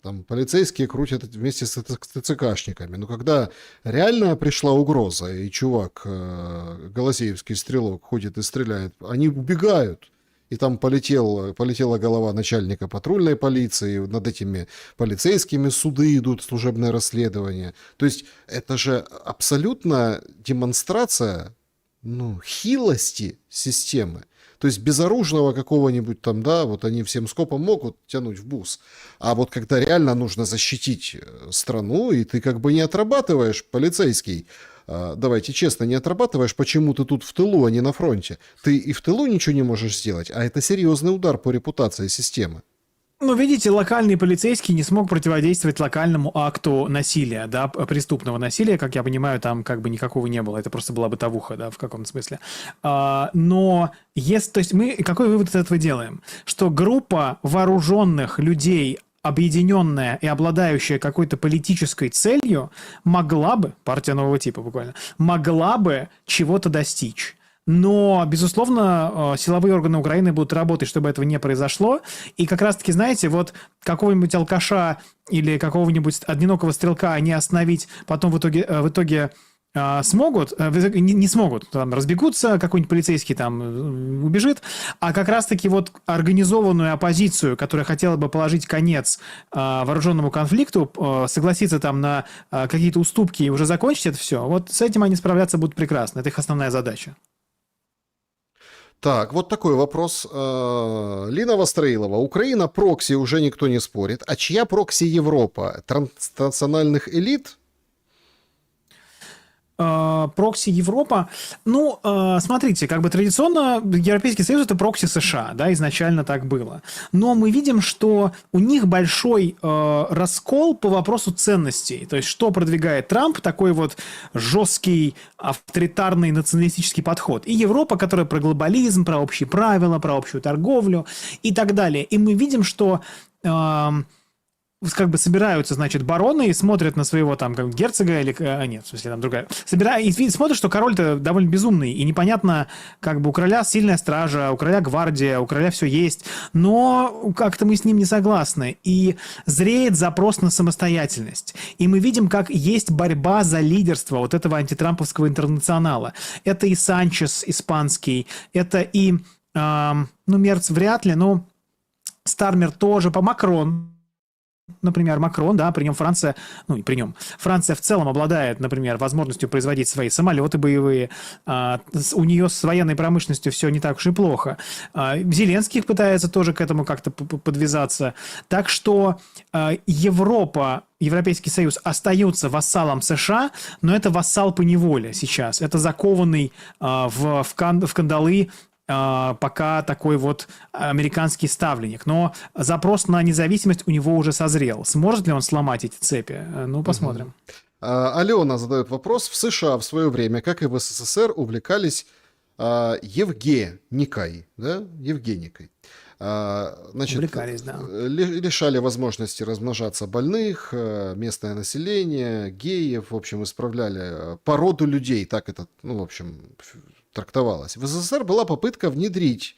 там полицейские крутят вместе с ТЦКшниками. Но когда реально пришла угроза, и чувак, Голосеевский стрелок, ходит и стреляет, они убегают. И там полетела голова начальника патрульной полиции, над этими полицейскими суды идут, служебное расследование. То есть это же абсолютно демонстрация, хилости системы. То есть безоружного какого-нибудь там, да, вот они всем скопом могут тянуть в бус. А вот когда реально нужно защитить страну, и ты как бы не отрабатываешь, полицейский, давайте честно, не отрабатываешь, почему ты тут в тылу, а не на фронте. Ты и в тылу ничего не можешь сделать, а это серьезный удар по репутации системы. Ну, видите, локальный полицейский не смог противодействовать локальному акту насилия, да, преступного насилия, как я понимаю, там как бы никакого не было, это просто была бытовуха, да, в каком-то смысле. То есть мы какой вывод из этого делаем? Что группа вооруженных людей, объединенная и обладающая какой-то политической целью, могла бы, партия нового типа буквально, могла бы чего-то достичь. Но, безусловно, силовые органы Украины будут работать, чтобы этого не произошло. И как раз-таки, знаете, вот какого-нибудь алкаша или какого-нибудь одинокого стрелка они остановить потом в итоге смогут, не смогут, там разбегутся, какой-нибудь полицейский там убежит, а как раз-таки вот организованную оппозицию, которая хотела бы положить конец вооруженному конфликту, согласиться там на какие-то уступки и уже закончить это все, вот с этим они справляться будут прекрасно, это их основная задача. Так, вот такой вопрос. Лина Востроилова. Украина прокси, уже никто не спорит. А чья прокси Европа? Транснациональных элит? Прокси Европа. Ну, смотрите, как бы традиционно Европейский Союз это прокси США, да, изначально так было. Но мы видим, что у них большой раскол по вопросу ценностей. То есть, что продвигает Трамп, такой вот жесткий, авторитарный, националистический подход. И Европа, которая про глобализм, про общие правила, про общую торговлю и так далее. И мы видим, что как бы собираются, значит, бароны и смотрят на своего там как герцога или... нет, в смысле, там другая. И смотрят, что король-то довольно безумный, и непонятно, как бы у короля сильная стража, у короля гвардия, у короля все есть, но как-то мы с ним не согласны. И зреет запрос на самостоятельность. И мы видим, как есть борьба за лидерство вот этого антитрамповского интернационала. Это и Санчес испанский, это и, Мерц вряд ли, но Стармер тоже, Макрон. Например, Макрон, да, при нем Франция в целом обладает, например, возможностью производить свои самолеты боевые, у нее с военной промышленностью все не так уж и плохо. Зеленский пытается тоже к этому как-то подвязаться. Так что Европа, Европейский Союз остаются вассалом США, но это вассал по неволе сейчас. Это закованный в кандалы пока такой вот американский ставленник. Но запрос на независимость у него уже созрел. Сможет ли он сломать эти цепи? Ну, посмотрим. Алена задает вопрос. В США в свое время, как и в СССР, увлекались Евгеникой. Да? Евгеникой. Значит, увлекались, да. Лишали возможности размножаться больных, местное население, геев, в общем, исправляли породу людей, так это, в общем, трактовалось. В СССР была попытка внедрить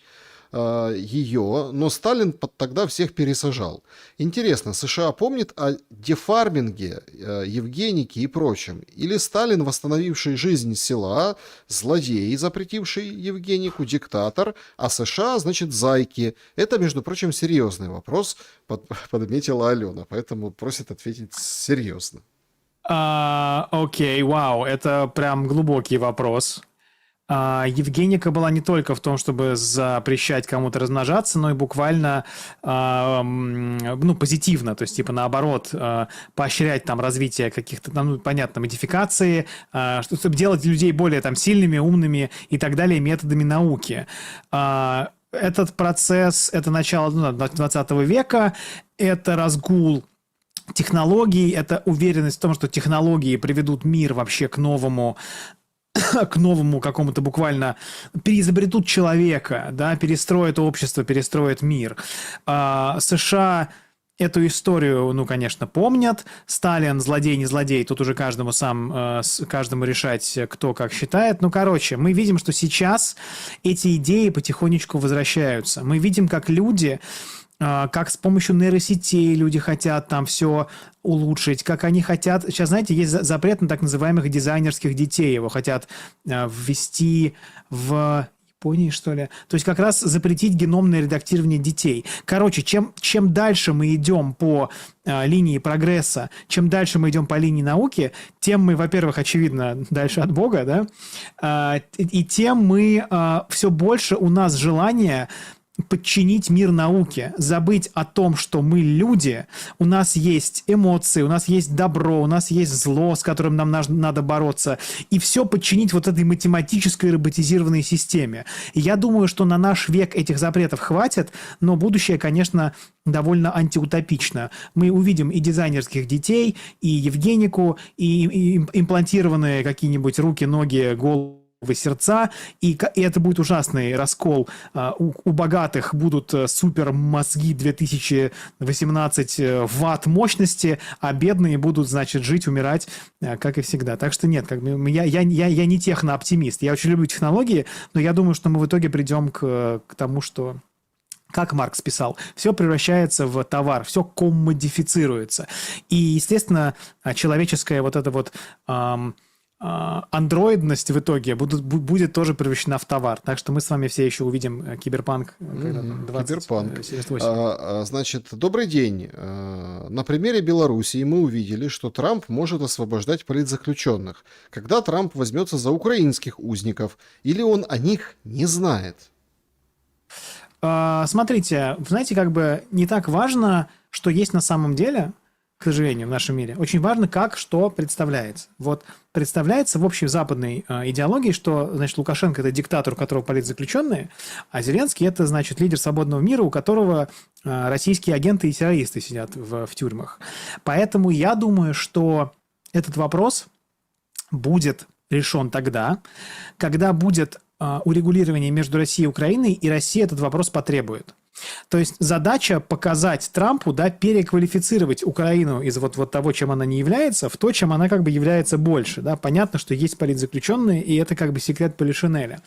ее, но Сталин тогда всех пересажал. Интересно, США помнит о дефарминге, евгенике и прочем? Или Сталин, восстановивший жизнь села, злодей, запретивший евгенику, диктатор, а США, значит, зайки? Это, между прочим, серьезный вопрос, подметила Алена, поэтому просит ответить серьезно. Окей, вау, это прям глубокий вопрос. Евгеника была не только в том, чтобы запрещать кому-то размножаться, но и буквально позитивно, то есть типа наоборот, поощрять там развитие каких-то, понятно, модификации, чтобы делать людей более там сильными, умными и так далее методами науки. Этот процесс, это начало 20 века, это разгул технологий, это уверенность в том, что технологии приведут мир вообще к новому какому-то буквально переизобретут человека, да, перестроят общество, перестроят мир. США эту историю, конечно, помнят. Сталин, злодей, не злодей, тут уже каждому решать, кто как считает. Мы видим, что сейчас эти идеи потихонечку возвращаются. Мы видим, как люди, как с помощью нейросетей люди хотят там все улучшить, как они хотят... Сейчас, знаете, есть запрет на так называемых дизайнерских детей. Его хотят ввести в Японии, что ли. То есть как раз запретить геномное редактирование детей. Чем дальше мы идем по линии прогресса, чем дальше мы идем по линии науки, тем мы, во-первых, очевидно, дальше от Бога, да, и тем мы все больше у нас желание подчинить мир науке, забыть о том, что мы люди, у нас есть эмоции, у нас есть добро, у нас есть зло, с которым нам надо бороться, и все подчинить вот этой математической роботизированной системе. И я думаю, что на наш век этих запретов хватит, но будущее, конечно, довольно антиутопично. Мы увидим и дизайнерских детей, и Евгенику, и имплантированные какие-нибудь руки, ноги, головы, сердца, и это будет ужасный раскол. У богатых будут супер мозги 2018 ватт мощности, а бедные будут, значит, жить, умирать, как и всегда. Так что нет, я не технооптимист. Я очень люблю технологии, но я думаю, что мы в итоге придем к тому, что, как Маркс писал, все превращается в товар, все коммодифицируется. И, естественно, человеческая вот эта вот андроидность в итоге будет тоже превращена в товар. Так что мы с вами все еще увидим Киберпанк 2078. Значит, добрый день. На примере Белоруссии мы увидели, что Трамп может освобождать политзаключенных. Когда Трамп возьмется за украинских узников? Или он о них не знает? Смотрите, знаете, не так важно, что есть на самом деле, к сожалению, в нашем мире. Очень важно, как что представляется. Вот представляется в общей западной идеологии, что, значит, Лукашенко – это диктатор, у которого политзаключенные, а Зеленский – это, значит, лидер свободного мира, у которого российские агенты и террористы сидят в тюрьмах. Поэтому я думаю, что этот вопрос будет решен тогда, когда будет урегулирование между Россией и Украиной, и Россия этот вопрос потребует. То есть задача показать Трампу, да, переквалифицировать Украину из вот того, чем она не является, в то, чем она является больше. Да. Понятно, что есть политзаключенные, и это секрет Полишинеля.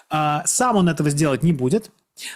Сам он этого сделать не будет,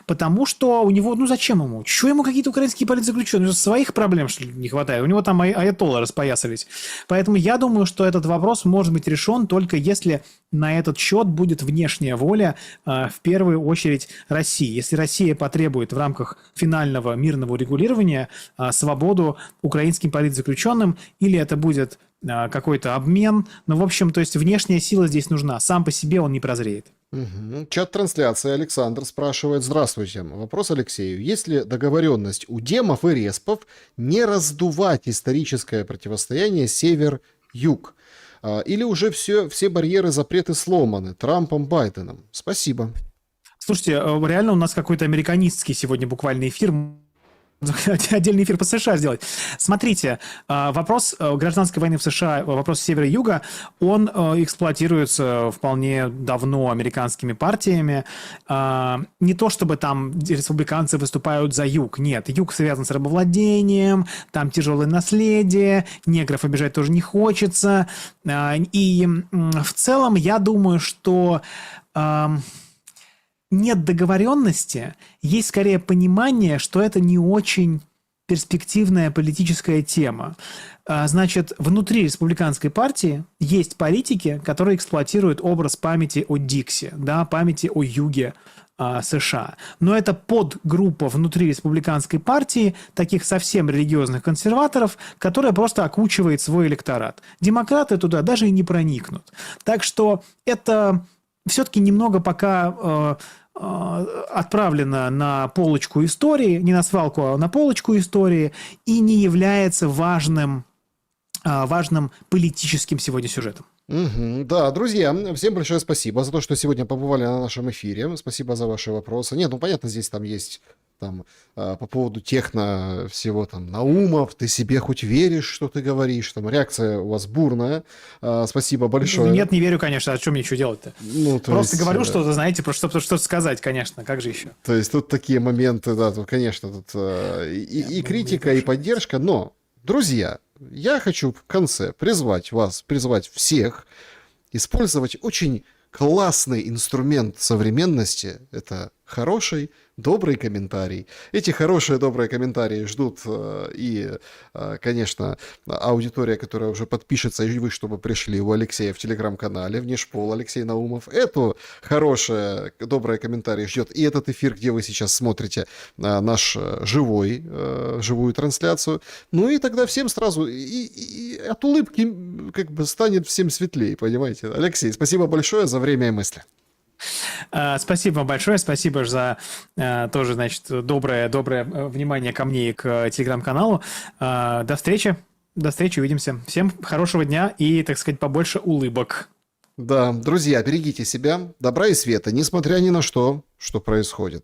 потому что у него, зачем ему? Чего ему какие-то украинские политзаключенные? Своих проблем, что ли, не хватает? У него там аятоллы распоясались. Поэтому я думаю, что этот вопрос может быть решен только если на этот счет будет внешняя воля, в первую очередь, России. Если Россия потребует в рамках финального мирного урегулирования свободу украинским политзаключенным, или это будет какой-то обмен, в общем, то есть внешняя сила здесь нужна. Сам по себе он не прозреет. Угу. Чат-трансляции Александр спрашивает. Здравствуйте. Вопрос Алексею. Есть ли договоренность у демов и респов не раздувать историческое противостояние север-юг? Или уже все барьеры, запреты сломаны Трампом, Байденом? Спасибо. Слушайте, реально у нас какой-то американистский сегодня буквально эфир. Отдельный эфир по США сделать. Смотрите, вопрос гражданской войны в США, вопрос севера и юга, он эксплуатируется вполне давно американскими партиями. Не то, чтобы там республиканцы выступают за юг. Нет, юг связан с рабовладением, там тяжелое наследие, негров обижать тоже не хочется. И в целом я думаю, что нет договоренности, есть скорее понимание, что это не очень перспективная политическая тема. Значит, внутри республиканской партии есть политики, которые эксплуатируют образ памяти о Дикси, да, памяти о юге США. Но это подгруппа внутри республиканской партии таких совсем религиозных консерваторов, которая просто окучивает свой электорат. Демократы туда даже и не проникнут. Так что это все-таки немного пока отправлено на полочку истории, не на свалку, а на полочку истории, и не является важным политическим сегодня сюжетом. Мгм. Да, друзья, всем большое спасибо за то, что сегодня побывали на нашем эфире. Спасибо за ваши вопросы. Нет, ну понятно, здесь там есть там по поводу техно всего там Наумов, ты себе хоть веришь, что ты говоришь, там реакция у вас бурная. Спасибо большое. Нет, не верю, конечно, а что мне еще делать-то? Ну, то Просто есть, говорю что-то, знаете, просто чтобы что-то сказать, конечно, как же еще? то есть тут такие моменты, да, тут, конечно, тут и критика, и поддержка, но, друзья, я хочу в конце призвать всех использовать очень классный инструмент современности. Это хороший, добрый комментарий. Эти хорошие, добрые комментарии ждут конечно, аудитория, которая уже подпишется, и вы, чтобы пришли у Алексея в телеграм-канале, Внешпол Алексей Наумов. Эту хорошие, добрые комментарии ждет и этот эфир, где вы сейчас смотрите наш живую трансляцию. Ну и тогда всем сразу и от улыбки как бы станет всем светлее, понимаете? Алексей, спасибо большое за время и мысли. Спасибо вам большое, спасибо за тоже, значит, доброе внимание ко мне и к телеграм-каналу. До встречи, увидимся. Всем хорошего дня и, так сказать, побольше улыбок. Да, друзья, берегите себя, добра и света, несмотря ни на что происходит.